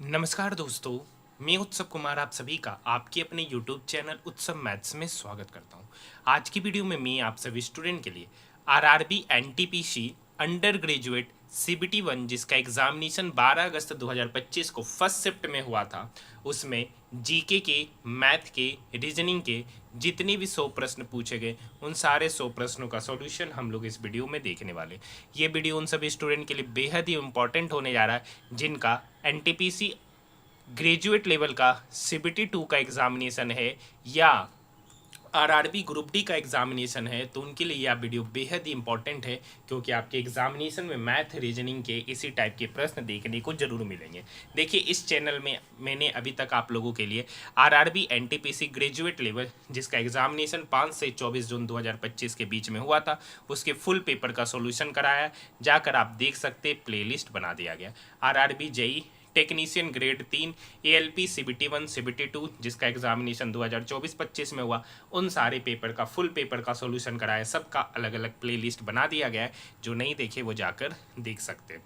नमस्कार दोस्तों। मैं उत्सव कुमार आप सभी का आपके अपने YouTube चैनल उत्सव मैथ्स में स्वागत करता हूं। आज की वीडियो में मैं आप सभी स्टूडेंट के लिए RRB NTPC under graduate CBT 1 जिसका एग्जामिनेशन 12 अगस्त 2025 को फर्स्ट शिफ्ट में हुआ था, उसमें जीके के, मैथ के, रीजनिंग के जितने भी 100 प्रश्न पूछे गए उन सारे 100 प्रश्नों का सॉल्यूशन हम लोग इस वीडियो में देखने वाले। ये वीडियो उन सभी स्टूडेंट के लिए बेहद ही इंपॉर्टेंट होने जा रहा है जिनका एनटीपीसी ग्रेजुएट लेवल का सीबीटी 2 का एग्जामिनेशन है या आरआरबी ग्रुप डी का एग्जामिनेशन है, तो उनके लिए यह वीडियो बेहद ही इंपॉर्टेंट है क्योंकि आपके एग्जामिनेशन में मैथ रीजनिंग के इसी टाइप के प्रश्न देखने को जरूर मिलेंगे। देखिए, इस चैनल में मैंने अभी तक आप लोगों के लिए आरआरबी एनटीपीसी ग्रेजुएट लेवल जिसका एग्जामिनेशन 5 से 24 जून 2025 के बीच में हुआ था, उसके फुल पेपर का सोल्यूशन कराया है। जाकर आप देख सकते, प्लेलिस्ट बना दिया गया। RRB JE technician grade 3, ALP CBT 1 CBT 2 जिसका एग्जामिनेशन 2024-25 में हुआ, उन सारे पेपर का फुल पेपर का सॉल्यूशन कराया। सबका अलग अलग प्लेलिस्ट बना दिया गया है, जो नहीं देखे वो जाकर देख सकते हैं।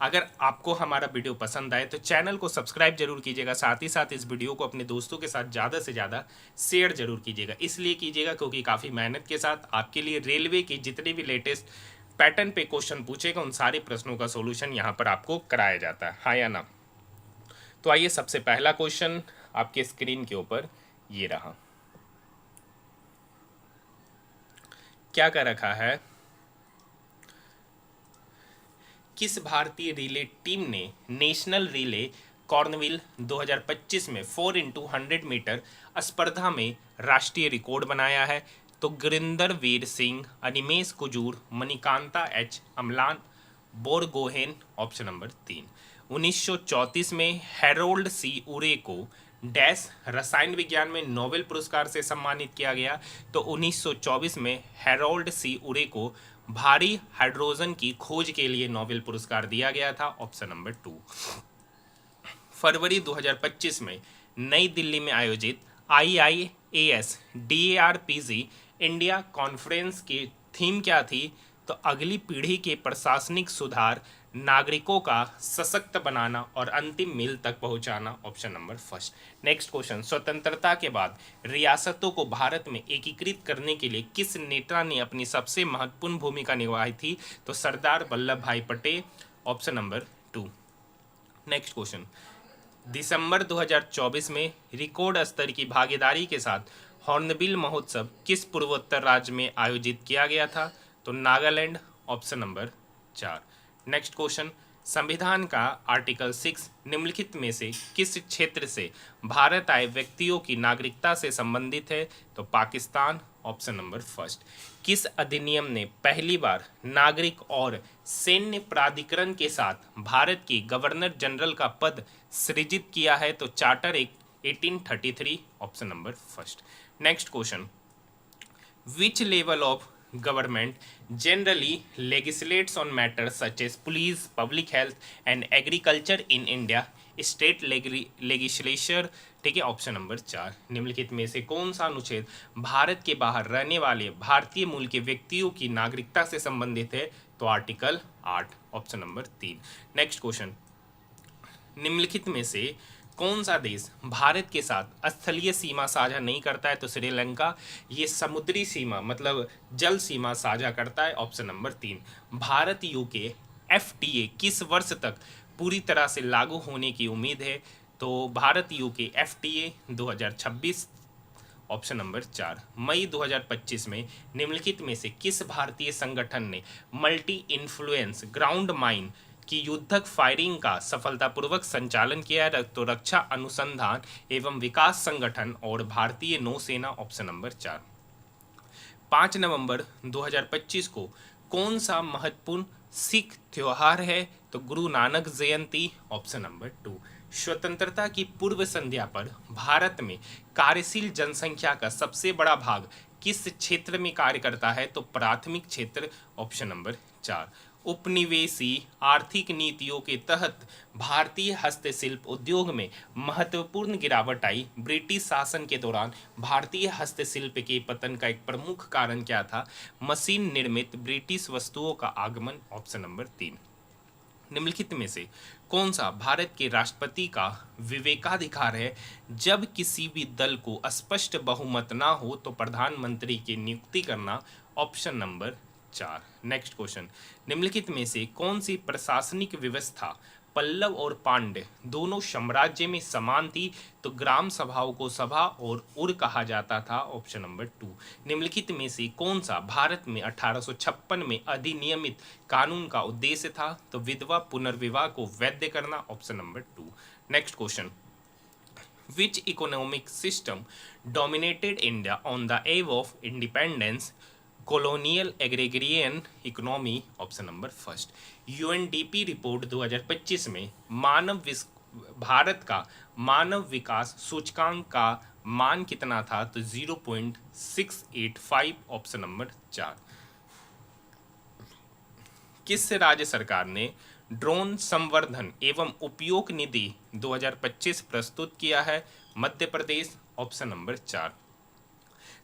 अगर आपको हमारा वीडियो पसंद आए तो चैनल को सब्सक्राइब जरूर कीजिएगा, साथ ही साथ इस वीडियो को अपने दोस्तों के साथ ज़्यादा से ज़्यादा शेयर जरूर कीजिएगा। इसलिए कीजिएगा क्योंकि काफ़ी मेहनत के साथ आपके लिए रेलवे के जितने भी लेटेस्ट पैटर्न पे क्वेश्चन पूछेगा उन सारे प्रश्नों का सॉल्यूशन यहाँ पर आपको कराया जाता है, हाँ या ना। तो आइए, सबसे पहला क्वेश्चन आपके स्क्रीन के ऊपर ये रहा। क्या कर रखा है, किस भारतीय रिले टीम ने नेशनल रिले कॉर्नविल 2025 में 4x100 मीटर स्पर्धा में राष्ट्रीय रिकॉर्ड बनाया है? तो Gurinder Veer Singh, Animesh Kujur, Manikanta H, Amlan Borgohain. Option number 3। 1934 में हैरोल्ड सी उरे को डैश रसायन विज्ञान में नोबेल पुरस्कार से सम्मानित किया गया? तो 1924 में हैरोल्ड सी उरे को भारी हाइड्रोजन की खोज के लिए नोबेल पुरस्कार दिया गया था। Option number 2। फरवरी 2025 में नई दिल्ली में आयोजित IIAS DARPG इंडिया कॉन्फ्रेंस की थीम क्या थी? तो अगली पीढ़ी के प्रशासनिक सुधार, नागरिकों का सशक्त बनाना और अंतिम मील तक पहुंचाना। Option number first. Next question, स्वतंत्रता के बाद रियासतों को भारत में एकीकृत करने के लिए किस नेता ने अपनी सबसे महत्वपूर्ण भूमिका निभाई थी? तो Sardar Vallabh Bhai Patel. Option number 2। Next question, दिसंबर 2024 में रिकॉर्ड स्तर की भागीदारी के साथ हॉर्नबिल महोत्सव किस पूर्वोत्तर राज्य में आयोजित किया गया था? तो Nagaland. Option number 4। Next question, संविधान का आर्टिकल 6 निम्नलिखित में से किस क्षेत्र से भारत आए व्यक्तियों की नागरिकता से संबंधित है? तो पाकिस्तान। Option number first. किस अधिनियम ने पहली बार नागरिक और सैन्य प्राधिकरण के साथ भारत की गवर्नर जनरल का पद सृजित किया है? तो charter act 1833। Option number first. Next question, which level of government generally legislates on matters such as police, public health and agriculture in India? State legislature. ठीक है, ऑप्शन नंबर 4। निम्नलिखित में से कौन सा अनुच्छेद भारत के बाहर रहने वाले भारतीय मूल के व्यक्तियों की नागरिकता से संबंधित है? तो article 8। Option number 3। Next question, निम्नलिखित में से कौन सा देश भारत के साथ स्थलीय सीमा साझा नहीं करता है? तो श्रीलंका। ये समुद्री सीमा मतलब जल सीमा साझा करता है। Option number 3। Bharat UK FTA किस वर्ष तक पूरी तरह से लागू होने की उम्मीद है? तो Bharat UK FTA 2026। Option number 4। मई 2025 में निम्नलिखित में से किस भारतीय संगठन ने मल्टी इन्फ्लुएंस ग्राउंड माइन की युद्धक फायरिंग का सफलतापूर्वक संचालन किया है? तो रक्षा अनुसंधान एवं विकास संगठन और भारतीय नौसेना। Option number 4। 5 नवंबर 2025 को कौन सा महत्वपूर्ण सिख त्योहार है? तो गुरु नानक जयंती। Option number 2। स्वतंत्रता की पूर्व संध्या पर भारत में कार्यशील जनसंख्या का सबसे बड़ा भाग किस क्षेत्र में कार्य करता है? तो प्राथमिक क्षेत्र। Option number 4। उपनिवेशी आर्थिक नीतियों के तहत भारतीय हस्तशिल्प उद्योग में महत्वपूर्ण गिरावट आई। ब्रिटिश शासन के दौरान भारतीय हस्तशिल्प के पतन का एक प्रमुख कारण क्या था? मशीन निर्मित ब्रिटिश वस्तुओं का आगमन। Option number 3। निम्नलिखित में से कौन सा भारत के राष्ट्रपति का विवेकाधिकार है? जब किसी भी दल को स्पष्ट बहुमत ना हो तो प्रधानमंत्री की नियुक्ति करना। Option number 4। नेक्स्ट क्वेश्चन, निम्नलिखित में से कौन सी प्रशासनिक व्यवस्था पल्लव और पांड्य दोनों साम्राज्य में समान थी? तो ग्राम सभाओं को सभा और उर कहा जाता था। Option number 2। निम्नलिखित में से कौन सा भारत में 1856 में अधिनियमित कानून का उद्देश्य था? तो विधवा पुनर्विवाह को वैध करना। Option number 2। Next question, which economic system dominated India on the eve of independence? colonial agrarian economy। Option number 1। UNDP report 2025 में भारत का मानव विकास सूचकांक का मान कितना था? तो 0.685। Option number 4। किस राज्य सरकार ने ड्रोन संवर्धन एवं उपयोग निधि 2025 प्रस्तुत किया है? मध्य प्रदेश। Option number 4।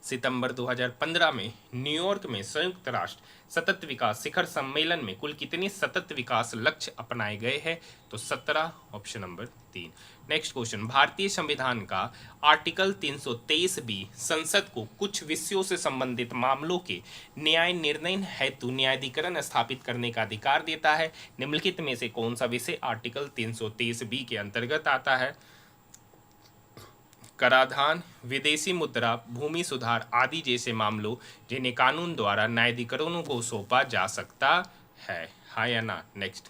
सितंबर 2015 में न्यूयॉर्क में संयुक्त राष्ट्र सतत विकास शिखर सम्मेलन में कुल कितने सतत विकास लक्ष्य अपनाए गए हैं? तो 17। Option number 3। नेक्स्ट क्वेश्चन, भारतीय संविधान का आर्टिकल 323 बी संसद को कुछ विषयों से संबंधित मामलों के न्याय निर्णय हेतु न्यायाधिकरण स्थापित करने का अधिकार देता है। निम्नलिखित में से कौन सा विषय आर्टिकल 323 बी के अंतर्गत आता है? कराधान, विदेशी मुद्रा, भूमि सुधार आदि जैसे मामलों जिन्हें कानून द्वारा न्यायाधिकरणों को सौंपा जा सकता है। हाँ या ना? नेक्स्ट,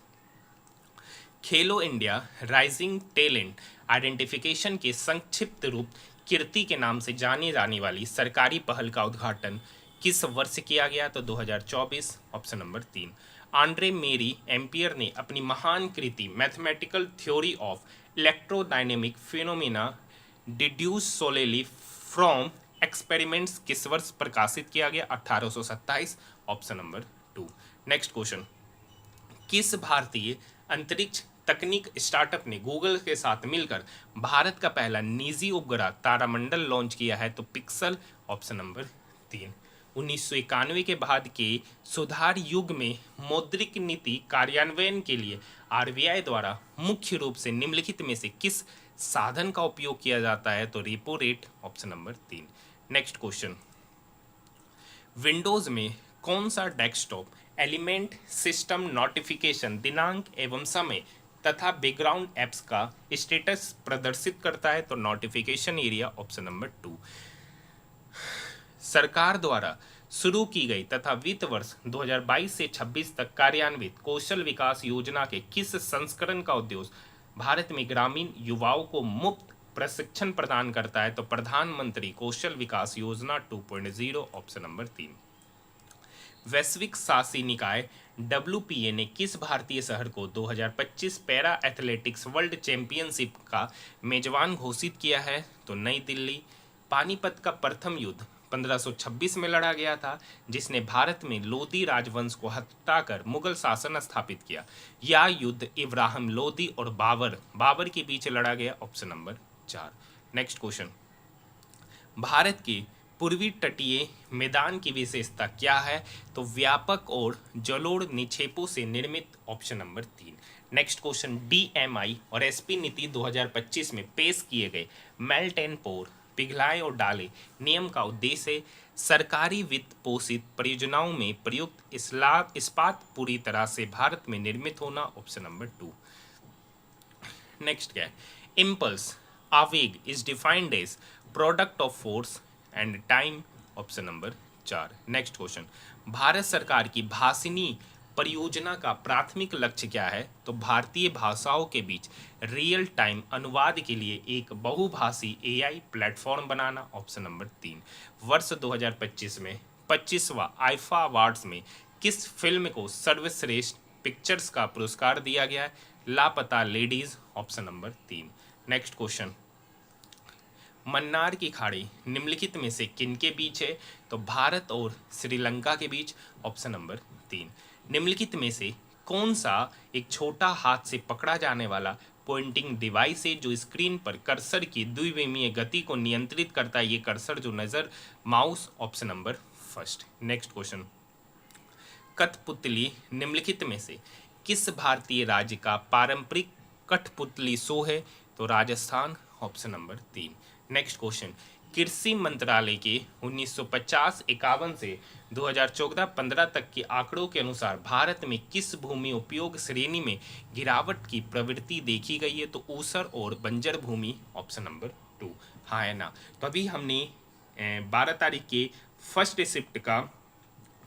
खेलो इंडिया राइजिंग टैलेंट आइडेंटिफिकेशन के संक्षिप्त रूप कीर्ति के नाम से जानी जाने वाली सरकारी पहल का उद्घाटन किस वर्ष किया गया? तो 2024। Option number 3। Andre Marie Ampere ने अपनी महान कृति mathematical theory of electrodynamic phenomena deduced solely from experiments किस वर्ष प्रकाशित किया गया? 1827। Option number 2। नेक्स्ट क्वेश्चन, किस भारतीय अंतरिक्ष तकनीक स्टार्टअप ने गूगल के साथ मिलकर भारत का पहला निजी उपग्रह तारामंडल लॉन्च किया है? तो पिक्सल। Option number 3। 1991 के बाद के सुधार युग में मौद्रिक नीति कार्यान्वयन के लिए आरबीआई द्वारा मुख्य रूप से निम्नलिखित में से किस साधन का उपयोग किया जाता है? तो repo rate. Option number 3। Next question, Windows में कौन सा डेस्कटॉप एलिमेंट सिस्टम नोटिफिकेशन दिनांक एवं समय तथा बैकग्राउंड एप्स का स्टेटस प्रदर्शित करता है? तो नोटिफिकेशन एरिया। Option number 2। सरकार द्वारा शुरू की गई तथा वित्त वर्ष 2022 से 26 तक कार्यान्वित कौशल विकास योजना के किस संस्करण का उद्देश्य भारत में ग्रामीण युवाओं को मुफ्त प्रशिक्षण प्रदान करता है? तो प्रधानमंत्री कौशल विकास योजना 2.0। Option number 3। वैश्विक शासी निकाय WPA ने किस भारतीय शहर को 2025 पैरा एथलेटिक्स वर्ल्ड चैंपियनशिप का मेजबान घोषित किया है? तो नई दिल्ली। पानीपत का प्रथम युद्ध 1526 में लड़ा गया था, जिसने भारत में लोदी राजवंश को हटाकर मुगल शासन स्थापित किया। यह युद्ध इब्राहिम लोदी और बाबर के बीच लड़ा गया। Option number 4। Next question, Bharat के पूर्वी तटीय मैदान की विशेषता क्या है? तो व्यापक और जलोढ़ निक्षेपों से निर्मित। Option number 3। Next question, DMI और SP नीति 2025 में पेश किए गए मेल्ट एंड पोर पिघलाए और डाले नियम का उद्देश्य सरकारी वित्त पोषित परियोजनाओं में प्रयुक्त इस्पात पूरी तरह से भारत में निर्मित होना। Option number 2। नेक्स्ट क्या है? इम्पल्स आवेग is defined as product of force and time. Option number 4। Next question, Bharat सरकार की भाषिनी परियोजना का प्राथमिक लक्ष्य क्या है? तो भारतीय भाषाओं के बीच रियल टाइम अनुवाद के लिए एक बहुभाषी AI प्लेटफॉर्म बनाना। Option number 3। वर्ष 2025 में 25वां आईफा अवार्ड्स में किस फिल्म को सर्वश्रेष्ठ पिक्चर्स का पुरस्कार दिया गया है? लापता ladies. Option number 3। Next question, Mannar की खाड़ी निम्नलिखित में से किनके बीच है? तो भारत और श्रीलंका के बीच। Option number 3। निम्नलिखित में से कौन सा एक छोटा हाथ से पकड़ा जाने वाला पॉइंटिंग डिवाइस है जो स्क्रीन पर कर्सर की द्विविमीय गति को नियंत्रित करता है? ये कर्सर जो नजर mouse. Option number 1। Next question, कठपुतली निम्नलिखित में से किस भारतीय राज्य का पारंपरिक कठपुतली शो है? तो Rajasthan, option number 3। Next question, कृषि मंत्रालय के 1950-51 से 2014-15 तक के आंकड़ों के अनुसार भारत में किस भूमि उपयोग श्रेणी में गिरावट की प्रवृत्ति देखी गई है? तो ऊसर और बंजर भूमि, ऑप्शन नंबर 2। हाँ है ना। तो अभी हमने 12 तारीख के फर्स्ट शिफ्ट का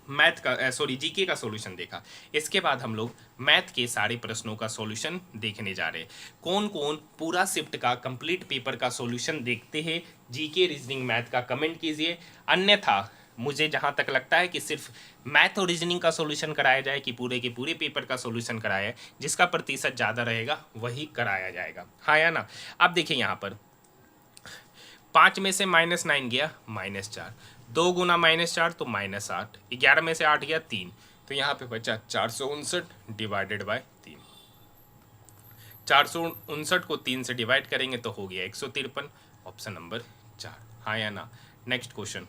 मैथ का जीके का सॉल्यूशन देखा। इसके बाद हम लोग मैथ के सारे प्रश्नों का सॉल्यूशन देखने जा रहे हैं। कौन कौन पूरा शिफ्ट का कंप्लीट पेपर का सॉल्यूशन देखते हैं जीके रीजनिंग मैथ का, कमेंट कीजिए। अन्यथा मुझे जहाँ तक लगता है कि सिर्फ मैथ और रीजनिंग का सॉल्यूशन कराया जाए कि पूरे के पूरे पेपर का सॉल्यूशन कराया है, जिसका प्रतिशत ज़्यादा रहेगा वही कराया जाएगा। हाँ या ना। अब देखिए यहाँ पर 5 में से -9 गया -4, 2 गुना -4 तो -8, 11 में से 8 गया 3, तो यहाँ पे बचा 459 डिवाइडेड बाय 3। 459 को 3 से डिवाइड करेंगे तो हो गया 153, ऑप्शन नंबर 4। हाँ या ना। नेक्स्ट क्वेश्चन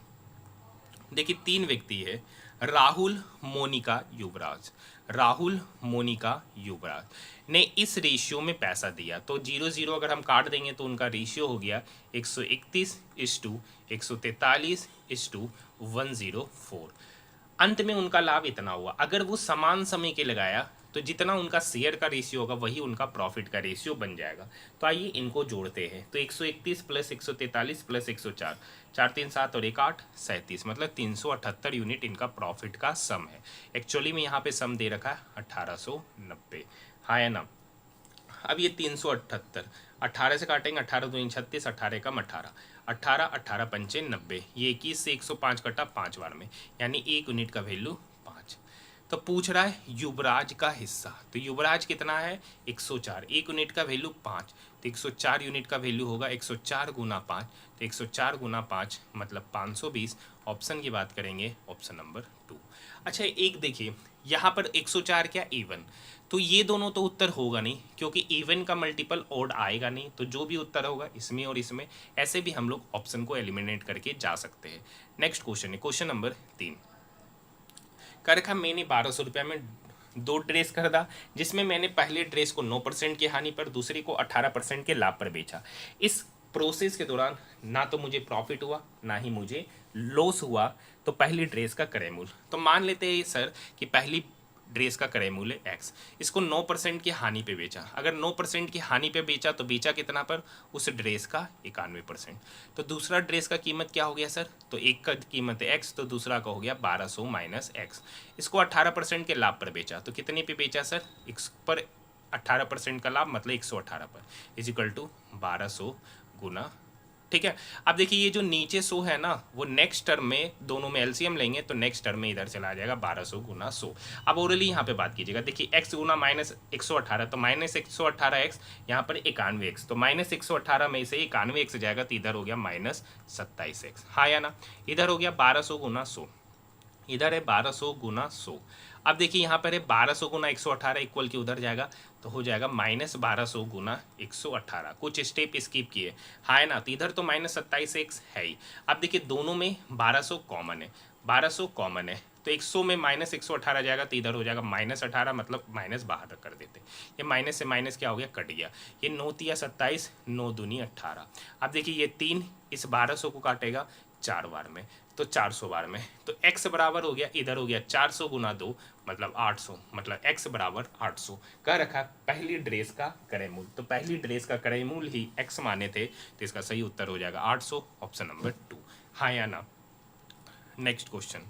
देखिए, 3 व्यक्ति है, राहुल, मोनिका, युवराज। राहुल, मोनिका, युवराज ने इस रेशियो में पैसा दिया, तो 0-0 अगर हम काट देंगे तो उनका रेशियो हो गया 131:143:104। अंत में उनका लाभ इतना हुआ। अगर वो समान समय के लगाया तो जितना उनका शेयर का रेशियो होगा वही उनका प्रॉफिट का रेशियो बन जाएगा। तो आइए इनको जोड़ते हैं। तो 131 प्लस 143 प्लस 104, 4 3 7 और 1 8 37, मतलब 378 यूनिट इनका प्रॉफिट का सम है। एक्चुअली में यहाँ पे सम दे रखा है 1890। हाँ या ना। अब ये 378 18 से काटेंगे, 18 दूनी 36, 18 कम 18, 18 18 पंचे 90, ये 21 से 105 कटा 5 बार में, यानी 1 यूनिट का वैल्यू 5। तो पूछ रहा है युवराज का हिस्सा, तो युवराज कितना है 104, 1 यूनिट का वैल्यू 5, तो 104 यूनिट का वैल्यू होगा 104 गुना 5, तो 104 गुना 5 मतलब 520। ऑप्शन की बात करेंगे, ऑप्शन नंबर 2। अच्छा एक देखिए यहाँ पर 104 क्या इवन, तो ये दोनों तो उत्तर होगा नहीं क्योंकि इवन का मल्टीपल ऑड आएगा नहीं, तो जो भी उत्तर होगा इसमें और इसमें, ऐसे भी हम लोग ऑप्शन को एलिमिनेट करके जा सकते हैं। नेक्स्ट क्वेश्चन है क्वेश्चन नंबर 3। कर रखा मैंने 1200 रुपये में 2 ड्रेस खरीदा, जिसमें मैंने पहले ड्रेस को 9% की हानि पर, दूसरे को 18% के लाभ पर बेचा। इस प्रोसेस के दौरान ना तो मुझे प्रॉफिट हुआ ना ही मुझे लॉस हुआ, तो पहली ड्रेस का क्रय मूल्य, तो मान लेते हैं सर कि पहली ड्रेस का क्रय मूल्य x, इसको 9% की हानि पे बेचा। अगर 9% की हानि पे बेचा तो बेचा कितना पर, उस ड्रेस का 91%। तो दूसरा ड्रेस का कीमत क्या हो गया सर, तो एक का कीमत है x, तो दूसरा का हो गया 1200 माइनस x। इसको 18% के लाभ पर बेचा, तो कितने पे बेचा सर, x पर 18% का लाभ मतलब 118 पर, इजिकल टू 1200 गुना। ठीक है। अब देखिए ये जो नीचे 100 है ना, वो नेक्स्ट टर्म में दोनों में एलसीएम लेंगे तो नेक्स्ट टर्म में इधर चला जाएगा 1200 गुना 100। अब ओरली यहाँ पे बात कीजिएगा, देखिए x गुना -118, तो -118x, यहाँ पर 91x, तो -118 में से 91x जाएगा तो इधर हो गया -27x। हाँ या ना। इधर हो गया 1200 गुना 100, इधर है 1200 गुना 100। अब देखिए यहाँ पर है 1200 गुना 118 इक्वल के उधर जाएगा तो हो जाएगा -1200 गुना 118। कुछ स्टेप स्किप किए। हाँ है ना। तो इधर तो -27x है ही। अब देखिए दोनों में 1200 कॉमन है, 1200 कॉमन है, तो 100 में -118 जाएगा तो इधर हो जाएगा -18, मतलब माइनस बाहर कर देते। ये माइनस से माइनस क्या हो गया, कट गया। ये 9 तिया 27, 9 दूनी 18। अब देखिए ये 3 इस 1200 को काटेगा 4 बार में, तो 400 बार में, तो x बराबर हो गया, इधर हो गया 400 गुना 2 मतलब 800, मतलब x बराबर 800 का रखा पहली ड्रेस का क्रय मूल्य। तो पहली ड्रेस का क्रय मूल्य ही x माने थे, तो इसका सही उत्तर हो जाएगा 800, ऑप्शन नंबर 2। हाँ या ना। नेक्स्ट क्वेश्चन,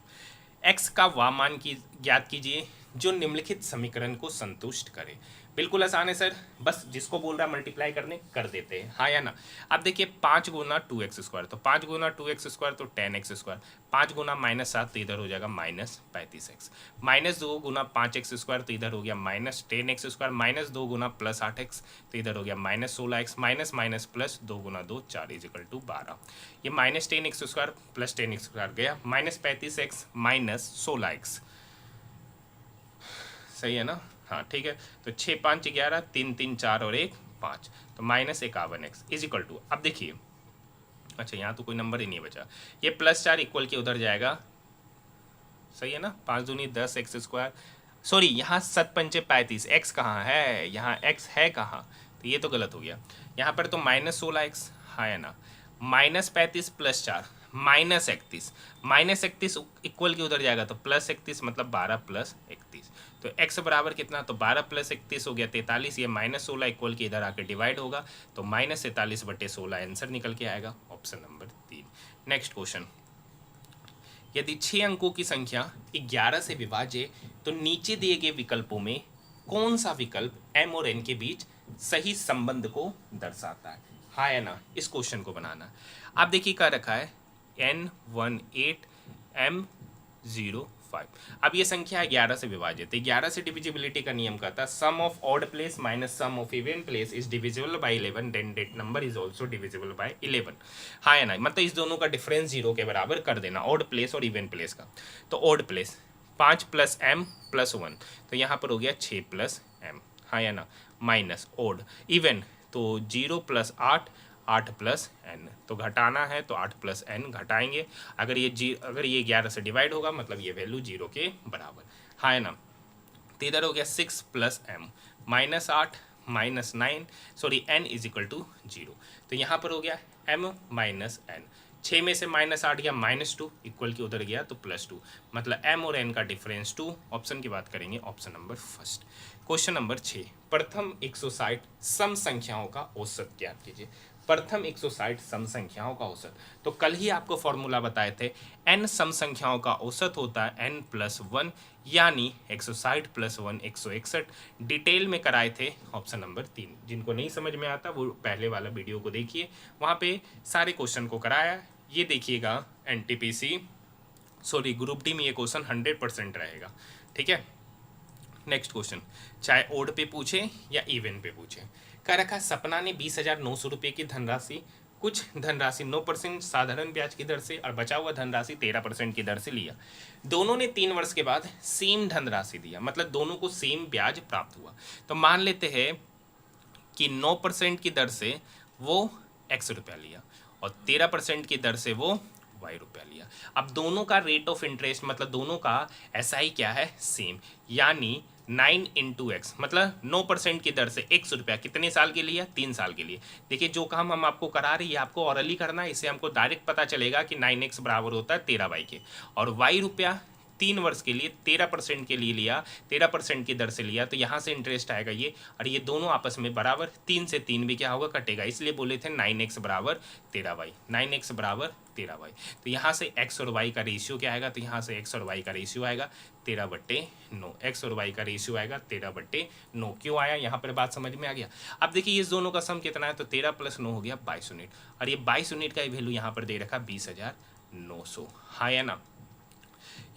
x का वह मान की ज्ञात कीजिए जो निम्नलिखित समीकरण को संतुष्ट करे। बिल्कुल आसान है सर, बस जिसको बोल रहा है मल्टीप्लाई करने कर देते हैं। हाँ या ना। अब देखिए 5 गुना 2x², तो 5 गुना 2x² तो 10x², 5 गुना -7 तो इधर हो जाएगा -35x, -2 गुना 5x² तो इधर हो गया -10x², -2 गुना +8x तो इधर हो गया -16x, माइनस माइनस प्लस 2 गुना 2 4 इजिकल टू 12। ये -10x² प्लस 10x² गया, -35x माइनस 16x, सही है ना। हाँ ठीक है। तो 6 5 11, 3 3 4 और 1 5, तो -51x इजिकल टू, अब देखिए अच्छा यहाँ तो कोई नंबर ही नहीं बचा, ये +4 इक्वल के उधर जाएगा, सही है ना, 5 दूनी 10x², सॉरी, यहाँ 7×5 = 35, एक्स कहाँ है, यहाँ एक्स है कहाँ, तो ये तो गलत हो गया। यहाँ पर तो -16x, हाँ है ना, -35 + 4 -31, -31 इक्वल के उधर जाएगा तो +31, मतलब 12 + 31, तो x बराबर कितना, तो 12 + 31 हो गया 43, ये -16 इक्वल के इधर आके डिवाइड होगा, तो -43/16 आंसर निकल के आएगा, ऑप्शन नंबर 3। नेक्स्ट क्वेश्चन, यदि 6 अंकों की संख्या 11 से विभाज्य तो नीचे दिए गए विकल्पों में कौन सा विकल्प m और n के बीच सही संबंध को दर्शाता है, हाँ या ना, इस क्वेश्चन को बनाना। आप देखिए क्या रखा है, n18 m05। अब ये संख्या 11 से विभाजित है, 11 से डिविजिबिलिटी का नियम कहता है sum of odd place minus sum of even place is divisible by 11, then that number is also divisible by 11, हाँ या ना, मतलब इस दोनों का डिफरेंस 0 के बराबर कर देना, ऑड प्लेस और इवन प्लेस का। तो ऑड प्लेस 5 + m + 1, तो यहाँ पर हो गया 6 + m, हाँ या ना, माइनस ऑड, इवन तो 0 + 8, 8 + n, तो घटाना है तो 8 + n घटाएंगे, अगर ये 11 से डिवाइड होगा मतलब ये वैल्यू 0 के बराबर, हाँ है ना, तो इधर हो गया 6 + m, -8 -9, सॉरी n = 0, तो यहाँ पर हो गया m - n, 6 में से -8 गया -2 इक्वल के उधर गया तो +2, मतलब m और n का डिफरेंस 2, ऑप्शन की बात करेंगे option number first. Question number 6, प्रथम 160 सम संख्याओं का औसत ज्ञात कीजिए। प्रथम 160 सम संख्याओं का औसत, तो कल ही आपको फॉर्मूला बताए थे, n सम संख्याओं का औसत होता है n + 1, यानी 160 + 1 161, डिटेल में कराए थे ऑप्शन नंबर 3। जिनको नहीं समझ में आता वो पहले वाला वीडियो को देखिए, वहाँ पे सारे क्वेश्चन को कराया। ये देखिएगा NTPC सॉरी ग्रुप डी में ये क्वेश्चन 100% रहेगा, ठीक है। नेक्स्ट क्वेश्चन, चाहे ओड पे पूछे या इवन पे पूछे, कह रखा सपना ने 20,900 रुपये की धनराशि, कुछ धनराशि 9% साधारण ब्याज की दर से और बचा हुआ धनराशि 13% की दर से लिया। दोनों ने 3 वर्ष के बाद सेम धनराशि दिया, मतलब दोनों को सेम ब्याज प्राप्त हुआ। तो मान लेते हैं कि 9% की दर से वो x रुपया लिया और 13% की दर से वो y रुपया लिया। अब दोनों का रेट ऑफ इंटरेस्ट, मतलब दोनों का SI क्या है, सेम, यानी 9 × x, मतलब 9% की दर से x रुपया कितने साल के लिए, 3 साल के लिए। देखिए जो काम हम आपको करा रही है आपको ऑरली करना है, इससे हमको डायरेक्ट पता चलेगा कि 9x बराबर होता है 13y के, और y रुपया 3 वर्ष के लिए 13% के लिए लिया, 13% की दर से लिया, तो यहाँ से इंटरेस्ट आएगा ये, और ये दोनों आपस में बराबर, 3 से 3 भी क्या होगा, कटेगा, इसलिए बोले थे 9x बराबर 13y, 9x बराबर 13y। तो यहाँ से x और y का रेशियो क्या आएगा, तो यहाँ से x और y का रेशियो आएगा 13/9, x और y का रेशियो आएगा 13/9। क्यों आया, यहाँ पर बात समझ में आ गया। अब देखिए इस दोनों का सम कितना है, तो 13 + 9 हो गया 22 यूनिट, और ये 22 यूनिट का वैल्यू यहाँ पर दे रखा 20,900, हाँ या ना।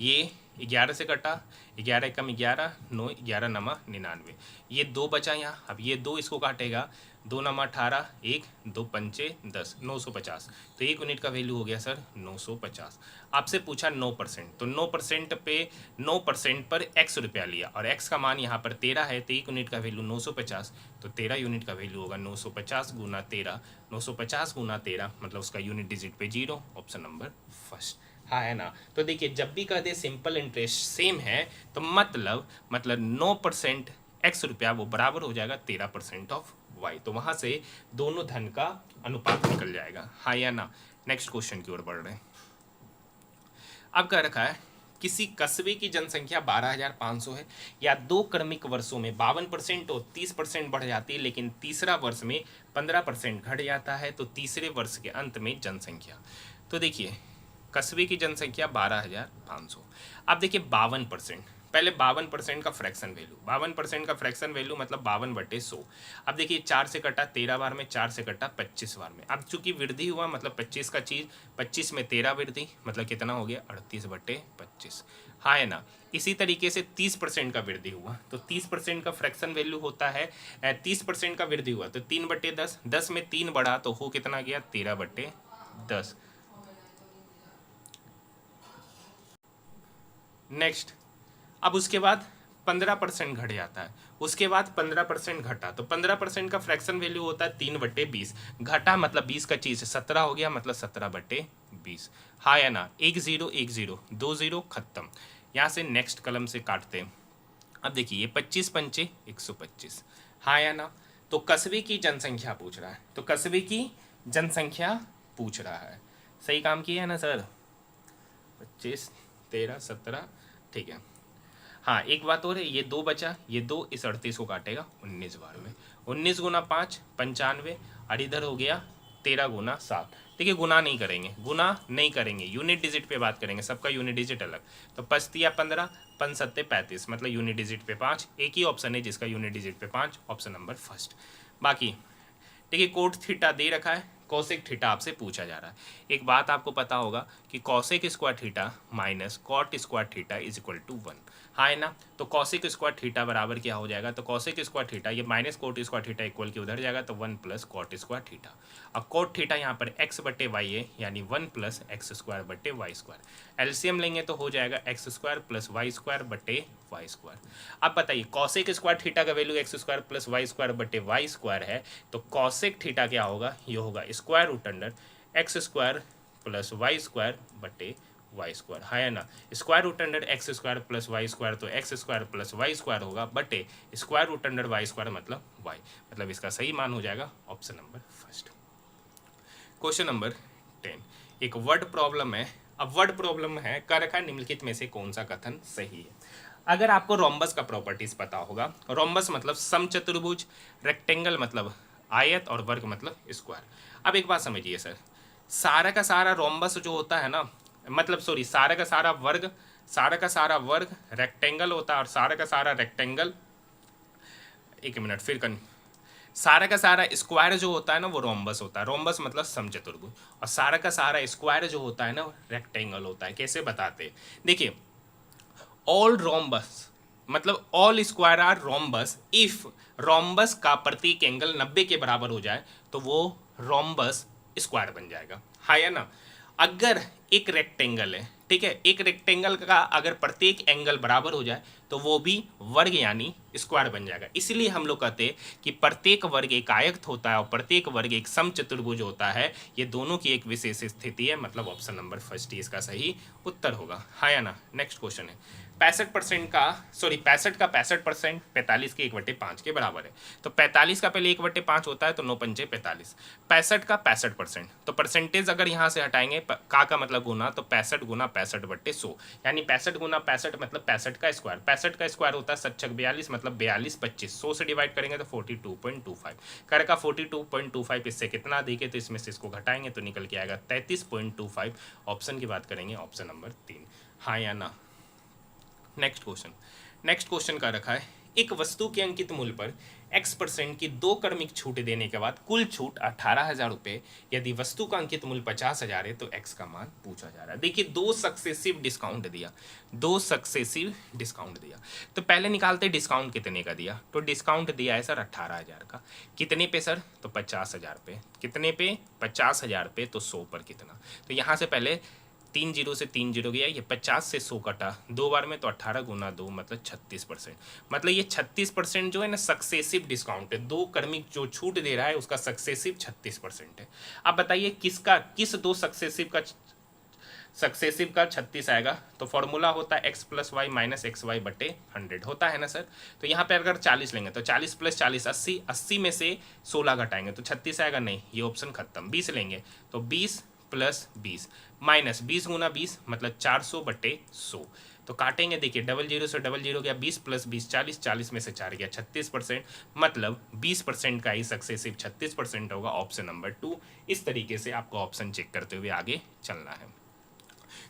ये 11 से कटा, 11 एकम 11, 9 11 नमा 99, ये 2 बचा यहाँ, अब ये 2 इसको काटेगा, 2 नमा 18, 1 2 पंचे 10, 950, तो 1 यूनिट का वैल्यू हो गया सर 950। आपसे पूछा 9%, तो 9% पर x रुपया लिया और x का मान यहाँ पर 13 है, तो 1 यूनिट का वैल्यू 950, तो 13 यूनिट का वैल्यू होगा 950 × 13, 950 × 13, मतलब उसका यूनिट डिजिट पे 0, ऑप्शन नंबर फर्स्ट, हाँ है ना। तो देखिए जब भी कह दे सिंपल इंटरेस्ट सेम है तो मतलब 9% x रुपया वो बराबर हो जाएगा 13% ऑफ y, तो वहाँ से दोनों धन का अनुपात निकल जाएगा, हाँ या ना। नेक्स्ट क्वेश्चन की ओर बढ़ रहे हैं। अब कह रखा है किसी कस्बे की जनसंख्या 12,500 है या 2 क्रमिक वर्षों में 52% और 30% बढ़ जाती है, लेकिन तीसरा वर्ष में 15% घट जाता है, तो तीसरे वर्ष के अंत में जनसंख्या, तो देखिए कस्बे की जनसंख्या 12,500। अब देखिए 52%, पहले 52% का फ्रैक्शन वैल्यू, 52% का फ्रैक्शन वैल्यू मतलब 52/100। अब देखिए 4 से कटा 13 बार में, 4 से कटा 25 बार में। अब चूंकि वृद्धि हुआ मतलब 25 का चीज़, 25 में 13 वृद्धि, मतलब कितना हो गया 38/25, हाँ है ना। इसी तरीके से 30% का वृद्धि हुआ, तो 30% का फ्रैक्शन वैल्यू होता है, 30% का वृद्धि हुआ तो 3/10, 10 में 3 बढ़ा तो हो कितना गया 13/10। नेक्स्ट, अब उसके बाद 15% घट जाता है, उसके बाद 15% घटा, तो 15% का फ्रैक्शन वैल्यू होता है 3/20, घटा मतलब 20 का चीज़ 17 हो गया, मतलब 17/20, हाँ या ना। 1 0 1 0 2 0 खत्म। यहाँ से नेक्स्ट कलम से काटते हैं। अब देखिए ये 25 पंचे 125, हाँ या ना। तो कस्बे की जनसंख्या पूछ रहा है, तो कस्बे की जनसंख्या पूछ रहा है। सही काम किया है ना सर? 25 13 17, ठीक है। हाँ एक बात और है, ये 2 बचा, ये 2 इस 38 को काटेगा 19 बार में। 19 गुना 5 95, और इधर हो गया 13 गुना 7। देखिए गुना नहीं करेंगे, गुना नहीं करेंगे, यूनिट डिजिट पे बात करेंगे, सबका यूनिट डिजिट अलग। तो 5 15 5 7 35, मतलब यूनिट डिजिट पे 5। एक ही ऑप्शन है जिसका यूनिट डिजिट पे 5, ऑप्शन नंबर फर्स्ट। बाकी देखिए कोट थीटा दे रखा है, कॉसेक थीटा आपसे पूछा जा रहा है। एक बात आपको पता होगा कि cosec square theta minus cot square theta is equal to 1, हाँ है ना। तो कॉसेक स्क्वायर थीटा बराबर क्या हो जाएगा, तो कॉसेक स्क्वायर थीटा ये minus cot square theta equal के उधर जाएगा, तो 1 प्लस कॉट स्क्वायर थीटा। अब कोट थीटा यहाँ पर x बटे वाई है, यानी 1 प्लस एक्स स्क्वायर बटे वाई स्क्वायर। एलसीएम लेंगे तो हो जाएगा x square plus Y square बटे वाई स्क्वायर। अब बताइए कॉसेक स्क्वायर थीटा का value x square plus Y square बटे वाई स्क्वायर है, तो कॉसेक थीटा क्या होगा, ये होगा square root under X square plus Y square बटे वाई स्क्वायर, है ना। Square root under X square plus Y square, तो X square plus Y square होगा बटे square root under Y square मतलब वाई, मतलब इसका सही मान हो जाएगा option number first. Question number 10, एक वर्ड प्रॉब्लम है। अब वर्ड प्रॉब्लम है, कर रखा निम्नलिखित में से कौन सा कथन सही है। अगर आपको रोम्बस का प्रॉपर्टीज पता होगा, रोम्बस मतलब समचतुर्भुज, रेक्टेंगल मतलब आयत, और वर्ग मतलब स्क्वायर। अब एक बात समझिए सर, सारा का सारा रोम्बस जो होता है ना, मतलब सॉरी सारा का सारा वर्ग रेक्टेंगल होता है, और सारा का सारा रेक्टेंगल, एक मिनट फिर सारा का सारा स्क्वायर जो होता है ना वो रोम्बस होता है। रोम्बस मतलब समचतुर्भुज, और सारा का सारा स्क्वायर जो होता है ना रेक्टेंगल होता है। कैसे बताते हैं, देखिए ऑल रोम्बस मतलब all square are rhombus if rhombus का प्रत्येक एंगल 90 के बराबर हो जाए तो वो रोम्बस स्क्वायर बन जाएगा, है या ना। अगर एक रेक्टेंगल है, ठीक है, एक रेक्टेंगल का अगर प्रत्येक एंगल बराबर हो जाए तो वो भी वर्ग यानी स्क्वायर बन जाएगा। इसलिए हम लोग कहते हैं कि प्रत्येक वर्ग एक आयत होता है और प्रत्येक वर्ग एक समचतुर्भुज होता है। ये दोनों की एक विशेष स्थिति है, मतलब ऑप्शन नंबर फर्स्ट ही इसका सही उत्तर होगा, हाँ या ना। नेक्स्ट क्वेश्चन है 65% का 65% 45 के 1/5 के बराबर है। तो 45 का पहले 1/5 होता है, तो 9 पंचे 45। 65 का 65%, तो परसेंटेज अगर यहाँ से हटाएंगे का मतलब गुना, तो 65 गुना 65/100, यानी 65 गुना 65 मतलब 65 का स्क्वायर। 65 का स्क्वायर होता है 7 42, मतलब 42 25, 100 से डिवाइड करेंगे तो 42.25 कर का 42.25 इससे कितना देंगे, तो इसमें से इसको घटाएंगे तो निकल के आएगा 33.25। ऑप्शन की बात करेंगे ऑप्शन नंबर 3, हाँ या ना। नेक्स्ट क्वेश्चन का रखा है, एक वस्तु के अंकित मूल्य पर x% की 2 क्रमिक छूट देने के बाद कुल छूट 18,000 रुपये, यदि वस्तु का अंकित मूल्य 50,000 है तो x का मान पूछा जा रहा है। देखिए दो सक्सेसिव डिस्काउंट दिया, तो पहले निकालते डिस्काउंट कितने का दिया, तो डिस्काउंट दिया है सर 18,000 का। कितने पे सर, तो 50,000 पे। कितने पे, 50,000 पे, तो 100 पर कितना। तो यहाँ से पहले 3 जीरो से 3 जीरो गया, ये 50 से 100 कटा 2 बार में, तो 18 गुना 2 मतलब 36%। मतलब ये 36% जो है ना सक्सेसिव डिस्काउंट है, 2 क्रमिक जो छूट दे रहा है उसका सक्सेसिव 36% है। अब बताइए किस दो सक्सेसिव का 36 आएगा, तो फॉर्मूला होता है x plus y minus x y बटे 100 होता है ना सर। तो यहाँ पे अगर 40 लेंगे तो 40 प्लस 40 80, 80 में से 16 घटाएंगे तो 36 आएगा, नहीं ये ऑप्शन खत्म। 20 लेंगे तो 20 प्लस 20 माइनस 20 गुना 20 मतलब 400 बटे 100, तो काटेंगे। देखिए डबल जीरो से डबल जीरो गया, 20 प्लस 20 40, 40 में से 4 गया 36%, मतलब 20% का ही सक्सेसिव 36% होगा, ऑप्शन नंबर 2। इस तरीके से आपको ऑप्शन चेक करते हुए आगे चलना है।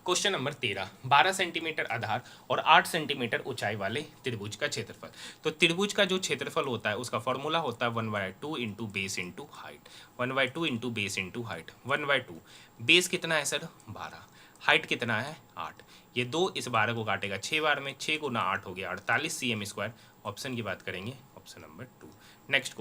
क्वेश्चन नंबर 13, 12 सेंटीमीटर आधार और 8 सेंटीमीटर ऊंचाई वाले त्रिभुज का क्षेत्रफल। तो त्रिभुज का जो क्षेत्रफल होता है उसका फॉर्मूला होता है 1/2 into base into height. 1/2 into base into height. 1/2 base कितना है सर 12, हाइट कितना है 8। ये 2 इस 12 को काटेगा 6 बार में, 6 गुना 8 हो गया 48 cm²। ऑप्शन की बात करेंगे ऑप्शन नंबर 2। नेक्स्ट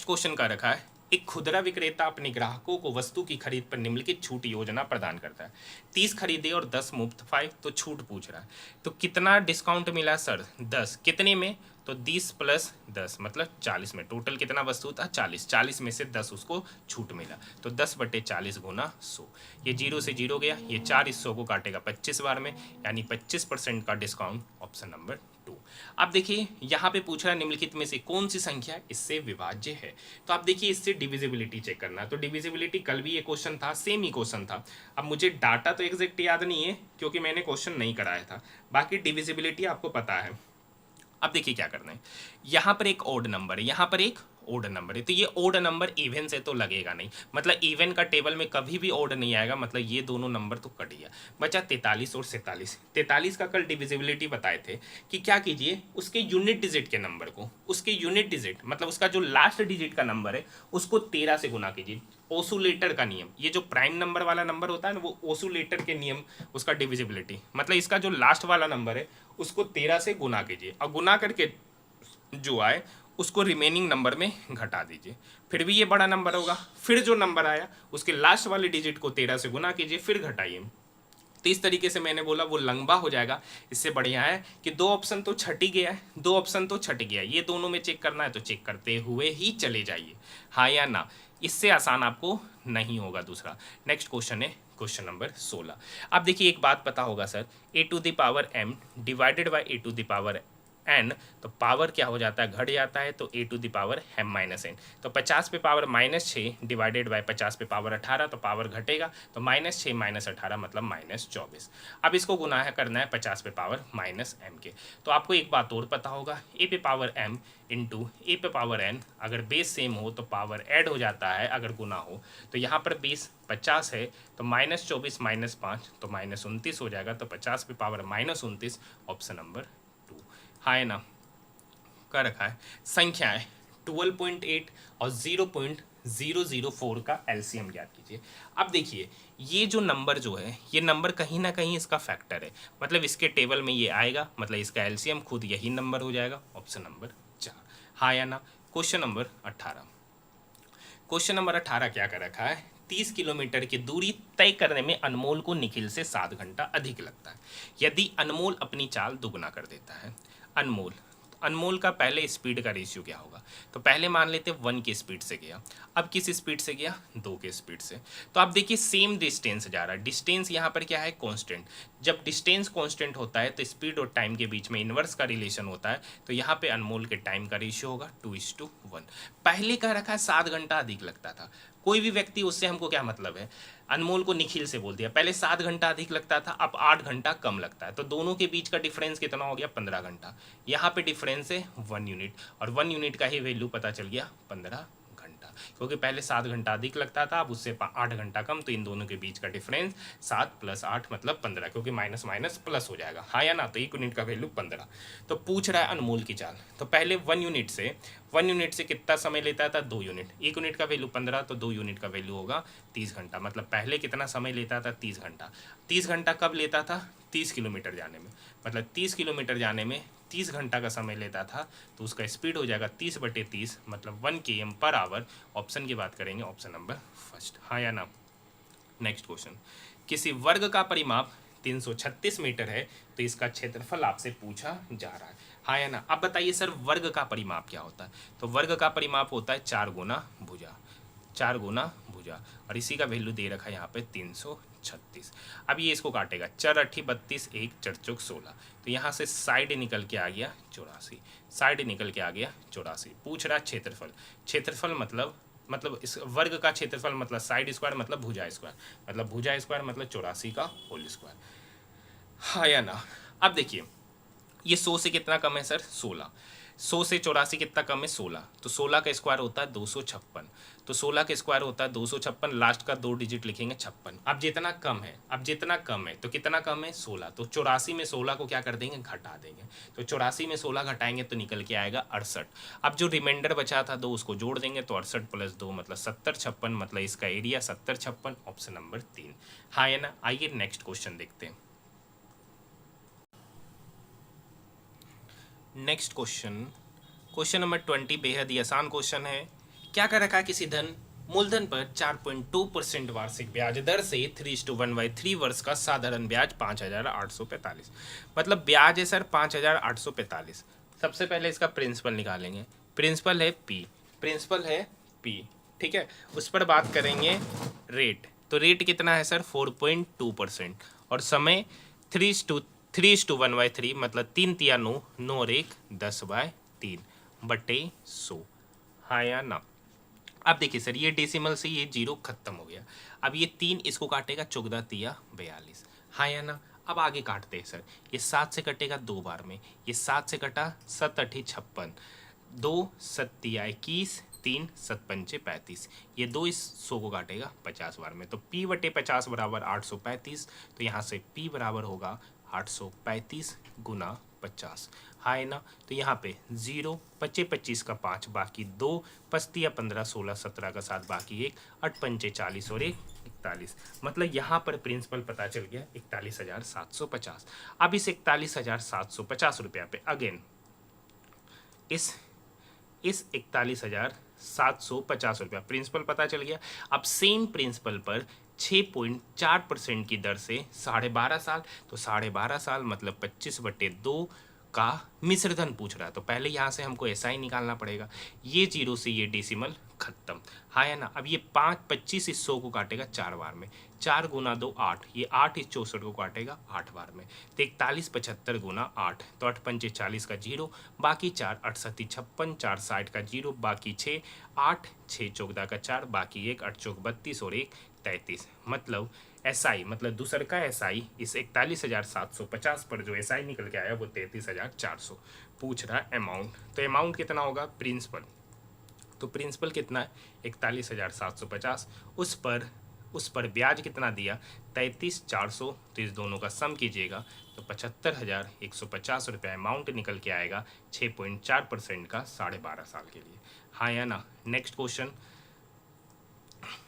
क्वेश्चन का रखा है, एक खुदरा विक्रेता अपने ग्राहकों को वस्तु की खरीद पर निम्नलिखित छूट योजना प्रदान करता है। 30 खरीदे और 10 मुफ्त पाए, तो छूट पूछ रहा है। तो कितना डिस्काउंट मिला सर 10, कितने में, तो 20 प्लस 10 मतलब 40 में टोटल कितना वस्तु था 40, 40 में से 10 उसको छूट मिला, तो 10/40 गुना 100। ये 0 से 0 गया, ये 4 इस 100 को काटेगा 25 बार में, यानी 25% का डिस्काउंट, ऑप्शन नंबर 2। अब देखिए यहाँ पे पूछ रहा है निम्नलिखित में से कौन सी संख्या इससे विभाज्य है। तो आप देखिए इससे डिविजिबिलिटी चेक करना है। तो डिविजिबिलिटी कल भी ये क्वेश्चन था, सेम ही क्वेश्चन था। अब मुझे डाटा तो एग्जैक्ट याद नहीं है क्योंकि मैंने क्वेश्चन नहीं कराया था, बाकी डिविजिबिलिटी आपको पता है। अब देखिए क्या करना है, यहाँ पर एक ओड नंबर है, यहाँ पर एक ओड नंबर है, तो ये ओड नंबर इवन से तो लगेगा नहीं, मतलब इवन का टेबल में कभी भी ओड नहीं आएगा, मतलब ये दोनों नंबर तो कट गया, बचा 43 और 47। 43 का कल डिविजिबिलिटी बताए थे कि क्या कीजिए, उसके यूनिट डिजिट के नंबर को, उसके यूनिट डिजिट मतलब उसका जो लास्ट डिजिट का नंबर है उसको 13 से गुना कीजिए। ओसुलेटर का नियम, ये जो प्राइम नंबर वाला नंबर होता है ना, वो ओसुलेटर के नियम, उसका डिविजिबिलिटी मतलब इसका जो लास्ट वाला नंबर है उसको 13 से गुना कीजिए, और गुना करके जो आए उसको रिमेनिंग नंबर में घटा दीजिए, फिर भी ये बड़ा नंबर होगा। फिर जो नंबर आया उसके लास्ट वाले डिजिट को 13 से गुना कीजिए, फिर घटाइए। तो इस तरीके से मैंने बोला वो लंबा हो जाएगा। इससे बढ़िया है कि 2 ऑप्शन तो छट ही गया है, 2 ऑप्शन तो छट गया, ये दोनों में चेक करना है तो चेक करते हुए ही चले जाइए, हाँ या ना। इससे आसान आपको नहीं होगा दूसरा। नेक्स्ट क्वेश्चन है क्वेश्चन नंबर 16। अब देखिए एक बात पता होगा sir, a⁴m divided by a⁴n, तो पावर क्या हो जाता है, घट जाता है, तो a⁴m-n, तो 50 पे पावर -6 डिवाइडेड बाय 50 पे पावर 18, तो पावर घटेगा, तो -6 - 18 मतलब -24। अब इसको गुना है करना है 50 पे पावर -m के। तो आपको एक बात और पता होगा, a⁴m इंटू a⁴n, अगर बेस सेम हो तो पावर ऐड हो जाता है, अगर गुना हो तो यहाँ पर बेस 50 है तो -24 - 5 तो -29 हो जाएगा, तो 50 पे पावर -29, ऑप्शन नंबर 2, हाँ है ना, कर रखा है। संख्याएं 12.8 और 0.004 का एलसीएम ज्ञात कीजिए। अब देखिए ये जो नंबर जो है, ये नंबर कहीं ना कहीं इसका फैक्टर है, मतलब इसके टेबल में ये आएगा, मतलब इसका एलसीएम खुद यही नंबर हो जाएगा, ऑप्शन नंबर 4, हाँ या ना। Question number 18। क्वेश्चन नंबर 18 क्या कर रखा है, 30 किलोमीटर की दूरी तय करने में अनमोल को निखिल से 7 घंटा अधिक लगता है। यदि अनमोल अपनी चाल दुगना कर देता है, अनमोल का पहले स्पीड का रेशियो क्या होगा, तो पहले मान लेते 1 की स्पीड से गया, अब किस स्पीड से गया, 2 के स्पीड से। तो आप देखिए सेम डिस्टेंस जा रहा है, डिस्टेंस यहाँ पर क्या है, कांस्टेंट। जब डिस्टेंस कांस्टेंट होता है तो स्पीड और टाइम के बीच में इन्वर्स का रिलेशन होता है, तो यहाँ पे अनमोल के टाइम का रेशियो होगा 2:1। पहले कह रखा है 7 घंटा अधिक लगता था, कोई भी व्यक्ति, उससे हमको क्या मतलब है, अनमोल को निखिल से बोल दिया, पहले 7 घंटा अधिक लगता था, अब 8 घंटा कम लगता है, तो दोनों के बीच का डिफरेंस कितना हो गया, 15 घंटा। यहाँ पे डिफरेंस है 1 यूनिट, और 1 यूनिट का ही वैल्यू पता चल गया 15 घंटा, क्योंकि पहले 7 घंटा अधिक लगता था, अब उससे 8 घंटा कम, तो इन दोनों के बीच का डिफरेंस 7 + 8 मतलब 15, क्योंकि माइनस माइनस प्लस हो जाएगा, हाँ या ना। तो 1 यूनिट का वैल्यू 15। तो पूछ रहा है अनमोल की चाल, तो पहले 1 यूनिट से कितना समय लेता था, 2 यूनिट, 1 यूनिट का वैल्यू 15, तो 2 यूनिट का वैल्यू होगा 30 घंटा, मतलब पहले कितना समय लेता था, 30 घंटा। 30 घंटा कब लेता था, 30 किलोमीटर जाने में, मतलब 30 किलोमीटर जाने में 30 घंटा का समय लेता था, तो उसका स्पीड हो जाएगा 30/30 मतलब 1 km/h। ऑप्शन की बात करेंगे, ऑप्शन नंबर फर्स्ट, हाँ या ना। नेक्स्ट क्वेश्चन, किसी वर्ग का परिमाप 336 मीटर है, तो इसका क्षेत्रफल आपसे पूछा जा रहा है, हाँ या ना। अब बताइए सर वर्ग का परिमाप क्या होता है, तो वर्ग का परिमाप होता है 4 गुना भुजा, 4 गुना भुजा, और इसी का वैल्यू दे रखा है यहाँ पे 336। अब ये इसको काटेगा, 4 8 32, 1 4 चौक 16, तो यहाँ से साइड निकल के आ गया 84, साइड निकल के आ गया 84। पूछ रहा क्षेत्रफल, क्षेत्रफल मतलब इस वर्ग का क्षेत्रफल मतलब साइड स्क्वायर मतलब भुजा स्क्वायर, मतलब भुजा स्क्वायर मतलब 84 का होल स्क्वायर, हाँ या ना। अब देखिए ये 100 से कितना कम है सर, 16, 100 से 84 कितना कम है, 16, तो 16 का स्क्वायर होता है 256, तो 16 का स्क्वायर होता है 256, लास्ट का 2 डिजिट लिखेंगे 56। अब जितना कम है तो कितना कम है, 16, तो 84 में 16 को क्या कर देंगे, घटा देंगे, तो 84 में 16 घटाएंगे तो निकल के आएगा 68। अब जो रिमाइंडर बचा था 2 उसको जोड़ देंगे, तो 68 + 2 मतलब 70 56, मतलब इसका एरिया 70 56, ऑप्शन नंबर 3, हाँ या ना। आइए नेक्स्ट क्वेश्चन देखते हैं। नेक्स्ट क्वेश्चन नंबर 20 बेहद ही आसान क्वेश्चन है। क्या कर रखा है, किसी मूलधन पर 4.2% वार्षिक ब्याज दर से 3:1/3 वर्ष का साधारण ब्याज 5,845, मतलब ब्याज है सर 5,845, सबसे पहले इसका प्रिंसिपल निकालेंगे। प्रिंसिपल है पी, प्रिंसिपल है पी, ठीक है। उस पर बात करेंगे रेट, तो रेट कितना है सर 4.2%, और समय 3:1/3, मतलब 3 तिया 9, 9 और 1 10/3 बटे 100, हाँ या ना। अब देखिए सर, ये डेसिमल से ये जीरो खत्म हो गया। अब ये 3 इसको काटेगा, 14 तिया 42, हाँ या ना। अब आगे काटते हैं सर, ये 7 से कटेगा 2 बार में, ये 7 से कटा 7 8 56, 2 7 21, 3 7 5 35, ये 2 इस 100 को काटेगा 50 बार में, तो P बटे 50 बराबर 835, तो यहाँ से P बराबर होगा 835 गुना 50, हाँ है ना। तो यहाँ पे 0 25 25 का 5 बाकी 2 5 15 16 17 का 7 बाकी 1 8 पंचे 40 और 1 41, मतलब यहाँ पर प्रिंसिपल पता चल गया 41,750। अब इस 41,750 रुपया पे अगेन इस 41,750 रुपया प्रिंसिपल पता चल गया। अब सेम प्रिंसिपल पर 6.4% की दर से 12.5 साल, तो 12.5 साल मतलब 25/2 का मिश्र धन पूछ रहा है, तो पहले यहाँ से हमको ऐसा ही निकालना पड़ेगा। ये जीरो से ये डेसिमल खत्म, हाँ है ना। अब ये 25 इस 100 को काटेगा 4 बार में, 4 गुना 2 8, ये 8 इस 64 को काटेगा 8 बार में, तो 41 75 गुना 8, तो 8 पंचे 40 का 0 बाकी 4 8 7 56, 4 60 का 0 बाकी 6 8 6 14 का 4 बाकी 1 8 चौक 32 और 1 33, मतलब SI मतलब दूसर का SI इस 41,750 पर जो SI निकल के आया वो 33,400 पूछ रहा है अमाउंट। तो अमाउंट कितना होगा प्रिंसिपल, तो प्रिंसिपल कितना है 41,750, उस पर ब्याज कितना दिया 33,400, तो इस दोनों का सम कीजिएगा तो 75,150 रुपये अमाउंट निकल के आएगा 6.4% का 12.5 साल के लिए, हाँ या ना। नेक्स्ट क्वेश्चन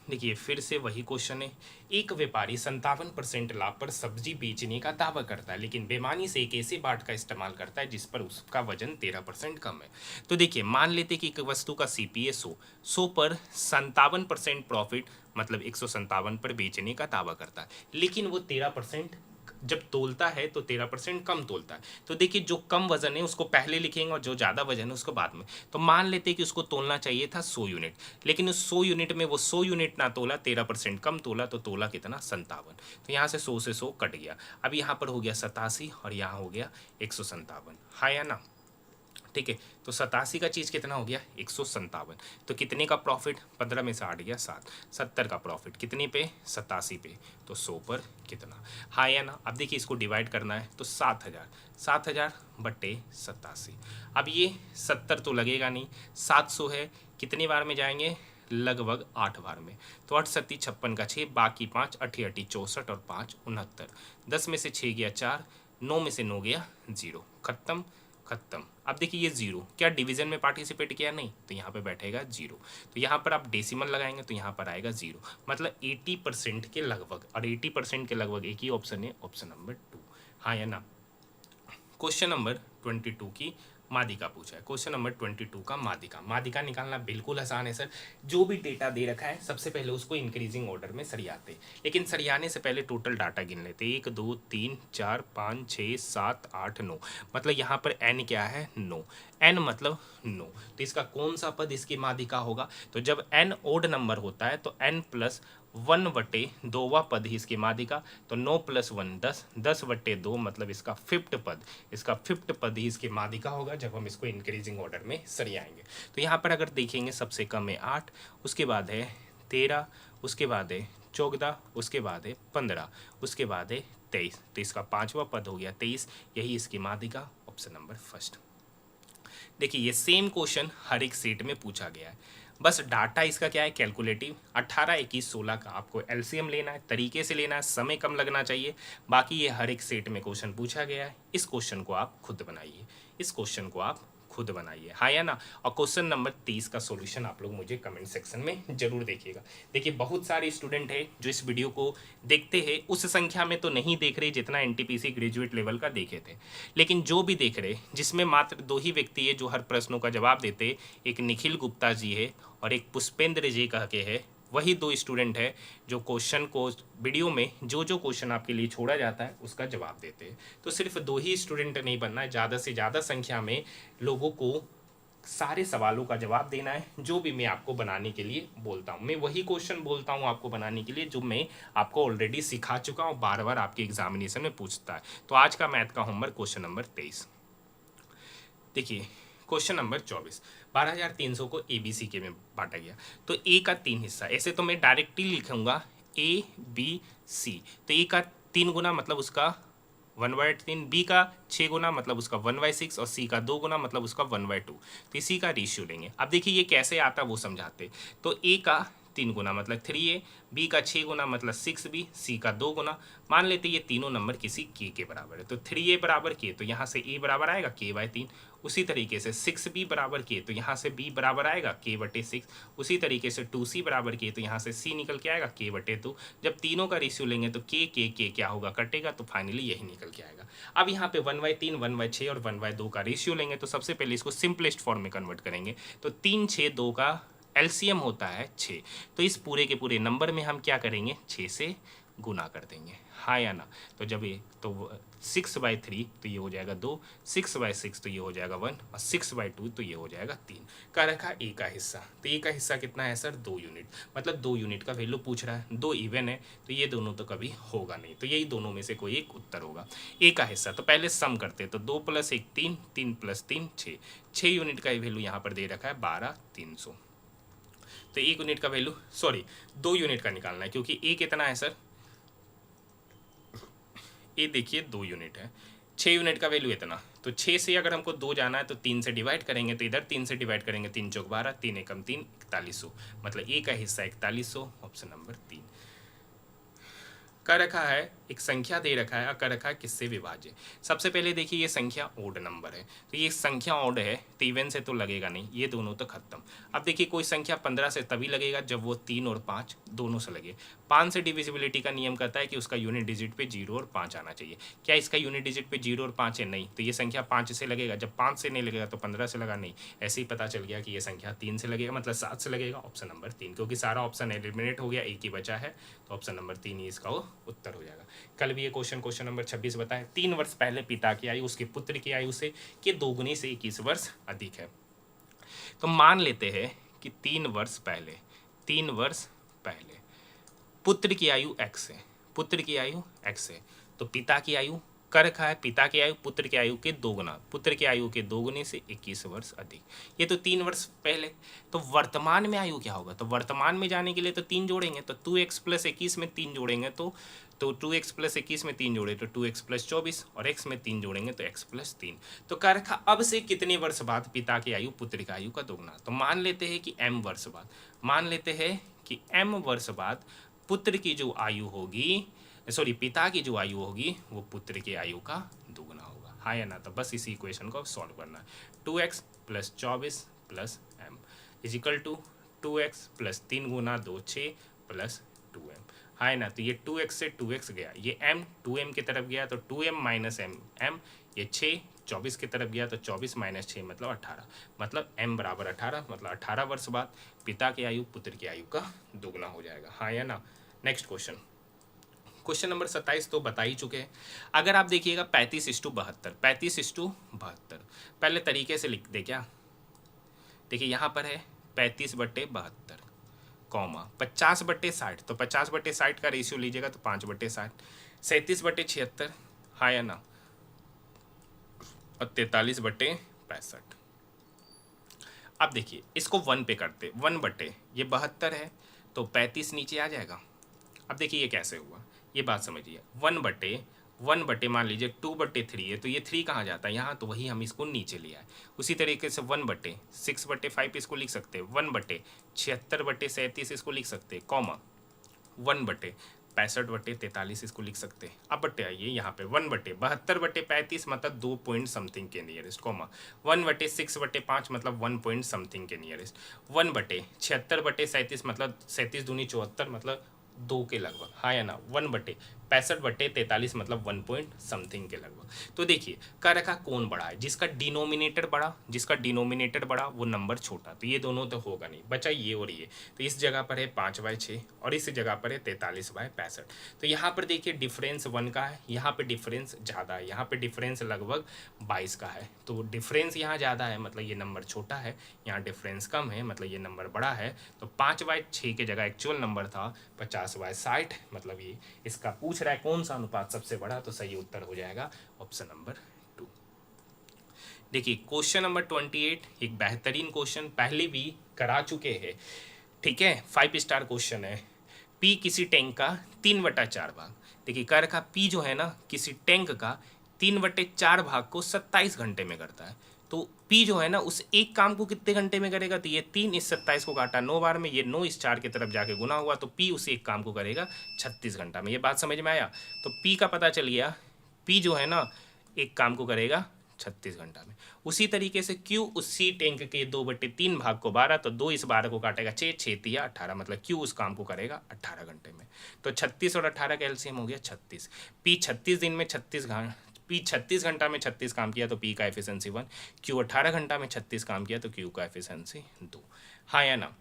देखिए, फिर से वही क्वेश्चन है। एक व्यापारी 57% लाभ पर सब्जी बेचने का दावा करता है, लेकिन बेईमानी से एक ऐसे बाट का इस्तेमाल करता है जिस पर उसका वजन 13% कम है। तो देखिए, मान लेते कि एक वस्तु का CPA 100 पर 57% प्रॉफिट मतलब 157 पर बेचने का दावा करता है, लेकिन वो 13% जब तोलता है तो 13% कम तोलता है। तो देखिए, जो कम वजन है उसको पहले लिखेंगे और जो ज़्यादा वजन है उसको बाद में। तो मान लेते हैं कि उसको तोलना चाहिए था 100 यूनिट, लेकिन उस 100 यूनिट में वो 100 यूनिट ना तोला, 13% कम तोला, तो तोला कितना 57। तो यहाँ से 100 से 100 कट गया। अब यहाँ पर हो गया 87 और यहाँ हो गया 157, हाँ या ना। ठीक है, तो 87 का चीज़ कितना हो गया 157, तो कितने का प्रॉफिट 15 में से 8 गया 7, 70 का प्रॉफिट कितने पे 87 पे, तो 100 पर कितना, हाँ या ना। अब देखिए, इसको डिवाइड करना है तो 7,000 बटे 87। अब ये 70 तो लगेगा नहीं, 700 है, कितने बार में जाएंगे लगभग 8 बार में, तो 8 7 56 का 6 बाकी 5 8 8 64 और 5 69, 10 में से 6 गया 4, 9 में से 9 गया 0, खत्म। अब देखिए, ये 0 क्या डिवीजन में पार्टिसिपेट किया नहीं, तो यहाँ पे बैठेगा 0, तो यहाँ पर आप डेसिमल लगाएंगे तो यहाँ पर आएगा 0, मतलब 80% के लगभग, और 80% के लगभग एक ही ऑप्शन है, ऑप्शन नंबर 2, हाँ या ना। क्वेश्चन नंबर 22 की मादिका पूछा है। क्वेश्चन नंबर 22 का मादिका निकालना बिल्कुल आसान है सर। जो भी डेटा दे रखा है सबसे पहले उसको इंक्रीजिंग ऑर्डर में सरियाते, लेकिन सरियाने से पहले टोटल डाटा गिन लेते, 1 2 3 4 5 6 7 8 9, मतलब यहाँ पर n क्या है 9, n मतलब 9, तो इसका कौन सा पद इसकी मादिका होगा, तो जब n ओड नंबर होता है तो n+1/2वां पद ही इसकी मादिका, तो 9 + 1 10, 10/2 मतलब इसका फिफ्थ पद ही इसकी मादिका होगा जब हम इसको इंक्रीजिंग ऑर्डर में सरियाएंगे। तो यहाँ पर अगर देखेंगे सबसे कम है 8, उसके बाद है 13, उसके बाद है 14, उसके बाद है 15, उसके बाद है 23, तो इसका 5वां पद हो गया 23, यही इसकी मादिका, ऑप्शन नंबर फर्स्ट। देखिए, ये सेम क्वेश्चन हर एक सेट में पूछा गया है, बस डाटा इसका क्या है कैलकुलेटिव, 18 21 16 का आपको एलसीएम लेना है, तरीके से लेना है, समय कम लगना चाहिए, बाकी ये हर एक सेट में क्वेश्चन पूछा गया है। इस क्वेश्चन को आप खुद बनाइए, हाँ या ना। और क्वेश्चन नंबर 30 का सॉल्यूशन आप लोग मुझे कमेंट सेक्शन में जरूर देखिएगा। देखिए, बहुत सारे स्टूडेंट हैं जो इस वीडियो को देखते हैं, उस संख्या में तो नहीं देख रहे जितना एनटीपीसी ग्रेजुएट लेवल का देखे थे, लेकिन जो भी देख रहे, जिसमें मात्र 2 ही व्यक्ति है जो हर प्रश्नों का जवाब देते, एक निखिल गुप्ता जी है और एक पुष्पेंद्र जी कह के है, वही 2 स्टूडेंट है जो क्वेश्चन को वीडियो में जो जो क्वेश्चन आपके लिए छोड़ा जाता है उसका जवाब देते हैं। तो सिर्फ 2 ही स्टूडेंट नहीं बनना है, ज़्यादा से ज़्यादा संख्या में लोगों को सारे सवालों का जवाब देना है जो भी मैं आपको बनाने के लिए बोलता हूँ। मैं वही क्वेश्चन बोलता हूँ आपको बनाने के लिए जो मैं आपको ऑलरेडी सिखा चुका हूँ, बार बार आपके एग्जामिनेशन में पूछता है। तो आज का मैथ का होमवर्क क्वेश्चन नंबर 23। देखिए क्वेश्चन नंबर 24, 12,300 को ABC के में बांटा गया। तो ए का 3 हिस्सा, ऐसे तो मैं डायरेक्टली लिखूंगा ABC। तो ए का 3 गुना मतलब उसका 1/3, बी का 6 गुना मतलब उसका 1/6 और सी का 2 गुना मतलब उसका 1/2। तो इसी का रेशियो लेंगे। अब देखिए ये कैसे आता वो समझाते। तो ए का 3 गुना मतलब 3A, बी का 6 गुना मतलब 6B, सी का 2 गुना। मान लेते ये तीनों नंबर किसी के बराबर है। तो 3A बराबर के, तो यहाँ से ए बराबर आएगा k/3। उसी तरीके से 6B बराबर के, तो यहाँ से b बराबर आएगा k/6। उसी तरीके से 2C बराबर के, तो यहाँ से c निकल के आएगा k/2। जब तीनों का रेशियो लेंगे तो k क्या होगा, कटेगा, तो फाइनली यही निकल के आएगा। अब यहाँ पे 1/3, 1/6 और 1/2 का रेशियो लेंगे। तो सबसे पहले इसको सिंपलेस्ट फॉर्म में कन्वर्ट करेंगे। तो 3, 6, 2 का एलसीएम होता है 6। तो इस पूरे के पूरे नंबर में हम क्या करेंगे, 6 से गुना कर देंगे, हाँ या ना। तो जब ये तो 6/3 तो ये हो जाएगा 2, 6/6 तो ये हो जाएगा 1 और 6/2 तो ये हो जाएगा 3। का रखा ए का हिस्सा। तो ए का हिस्सा कितना है सर, 2 यूनिट। मतलब 2 यूनिट का वैल्यू पूछ रहा है, 2 इवन है तो ये दोनों तो कभी होगा नहीं। तो यही दोनों में से कोई एक उत्तर होगा। ए का हिस्सा तो पहले सम करते हैं। तो 2 + 1 3, 3 + 3 6, 6 यूनिट का वैल्यू यहाँ पर दे रखा है 12,300। तो 1 यूनिट का वैल्यू 2 यूनिट का निकालना है, क्योंकि ए कितना है सर, ए देखिए 2 यूनिट है, 6 यूनिट का वैल्यू इतना। तो 6 से अगर हमको 2 जाना है तो 3 से डिवाइड करेंगे। तो इधर 3 से डिवाइड करेंगे, 3 चौक 12, 3 एकम 3, 4100। मतलब ए का हिस्सा 4100, ऑप्शन नंबर 3। कर रखा है एक संख्या दे रखा है और कर रखा है किससे विभाज्य। सबसे पहले देखिए ये संख्या ओड नंबर है। तो ये संख्या ओड है तो इवन से तो लगेगा नहीं, ये दोनों तो खत्म। अब देखिए कोई संख्या 15 से तभी लगेगा जब वो 3 और 5 दोनों से लगे। 5 से डिविजिबिलिटी का नियम कहता है कि उसका यूनिट डिजिट पे 0 और 5 आना चाहिए। क्या इसका यूनिट डिजिट पे 0 और 5 है? नहीं। तो ये संख्या 5 से लगेगा। जब 5 से नहीं लगेगा तो 15 से लगा नहीं। ऐसे ही पता चल गया कि ये संख्या 3 से लगेगा, मतलब 7 से लगेगा। ऑप्शन नंबर 3, क्योंकि सारा ऑप्शन एलिमिनेट हो गया, एक ही बचा है। तो ऑप्शन नंबर 3 ही इसका उत्तर हो जाएगा। कल भी ये क्वेश्चन नंबर 26 बताए, 3 वर्ष पहले पिता की आयु उसके पुत्र की आयु से के दोगुनी से 21 वर्ष अधिक है। तो मान लेते हैं कि 3 वर्ष पहले पुत्र की आयु x है, पुत्र की आयु x है। तो पिता की आयु कर रखा है, पिता की आयु पुत्र की आयु के 2 गुना, पुत्र की आयु के 2 गुने से 21 वर्ष अधिक। ये तो 3 वर्ष पहले। तो वर्तमान में आयु क्या होगा? तो वर्तमान में जाने के लिए तो 3 जोड़ेंगे। तो 2x + 21 में 3 जोड़ेंगे तो 2x + 21 में 3 जोड़े तो 2x + 24 और x में 3 जोड़ेंगे तो x + 3। तो क्या रखा, अब से कितने वर्ष बाद पिता की आयु पुत्र की आयु का दोगुना। तो मान लेते हैं कि m वर्ष बाद, मान लेते हैं कि m वर्ष बाद पुत्र की जो आयु होगी, पिता की जो आयु होगी वो पुत्र की आयु का दोगुना होगा, हाँ या ना। तो बस इसी इक्वेशन को सॉल्व करना है। 2x + 24 + m = 2x + 3 गुना 2 6 + 2m, हाँ ना। तो ये 2x से 2x गया, ये m 2m की तरफ गया तो 2m - m, ये 6 24 की तरफ गया तो 24 - 6 मतलब 18, मतलब m = 18, मतलब 18 वर्ष बाद पिता की आयु पुत्र की आयु का दोगुना हो जाएगा, हाँ या ना। नेक्स्ट क्वेश्चन नंबर 27 तो बता ही चुके हैं। अगर आप देखिएगा 35:72, 35:72 पहले तरीके से लिख दे क्या। देखिए यहाँ पर है 35/72 कॉमा 50/60, तो 50/60 का रेशियो लीजिएगा तो 5/60, 37/76, हाँ या ना, और 43/65। अब देखिए इसको 1 पे करते, 1 ये 72 है तो 35 नीचे आ जाएगा। अब देखिए ये कैसे हुआ, ये बात समझिए। 1/1 मान लीजिए 2/3 है तो ये 3 कहाँ जाता है यहाँ, तो वही हम इसको नीचे लिया है। उसी तरीके से 1/6/5 इसको लिख सकते हैं, 1/76/37 इसको लिख सकते हैं, कॉमा 1/65/43 इसको लिख सकते हैं। अब बट्टे आइए यहाँ पे 1/72/35 मतलब 2 पॉइंट समथिंग के नियरेस्ट, कॉमा 1/6/5 मतलब 1 पॉइंट समथिंग के नियरेस्ट, 1/76/37 मतलब 37 दूनी 74 मतलब 2 के लगभग, हाँ या ना। 65/43 मतलब 1 पॉइंट समथिंग के लगभग। तो देखिए कर रखा कौन बड़ा है, जिसका डिनोमिनेटर बड़ा वो नंबर छोटा, तो ये दोनों तो होगा नहीं, बचा ये और ये। तो इस जगह पर है 5/6 और इस जगह पर है 43/65। तो यहाँ पर देखिए डिफरेंस 1 का है, यहाँ पे डिफरेंस ज़्यादा है, यहाँ पे डिफरेंस लगभग 22 का है। तो डिफरेंस यहाँ ज़्यादा है मतलब ये नंबर छोटा है, यहाँ डिफरेंस कम है मतलब ये नंबर बड़ा है। तो 5/6 की जगह एक्चुअल नंबर था 50/60, मतलब ये इसका पूछ रहा है कौन सा अनुपात सबसे बड़ा, तो सही उत्तर हो जाएगा ऑप्शन नंबर 2। देखिए क्वेश्चन नंबर 28 एक बेहतरीन क्वेश्चन, पहले भी करा चुके हैं, ठीक है, 5 स्टार क्वेश्चन है। पी किसी टैंक का 3/4 भाग, देखिए कर रखा पी जो है ना किसी टैंक का 3/4 भाग को 27 घंटे में करता है। तो पी जो है ना उस एक काम को कितने घंटे में करेगा, तो ये 3 इस 27 को काटा 9 बार में, ये 9 इस 4 की तरफ जाके गुना हुआ, तो पी उस एक काम को करेगा 36 घंटा में। ये बात समझ में आया। तो पी का पता चल गया, पी जो है ना एक काम को करेगा 36 घंटा में। उसी तरीके से क्यू उसी टैंक के 2/3 भाग को 12, तो 2 इस 12 को काटेगा 6, 6 18, मतलब क्यू उस काम को करेगा 18 घंटे में। तो 36 और 18 का एलसीएम हो गया 36। पी 36 दिन में 36 पी 36 घंटा में 36 काम किया तो पी का एफिशिएंसी 1, क्यू 18 घंटा में 36 काम किया तो क्यू का एफिशिएंसी 2। हाँ या ना।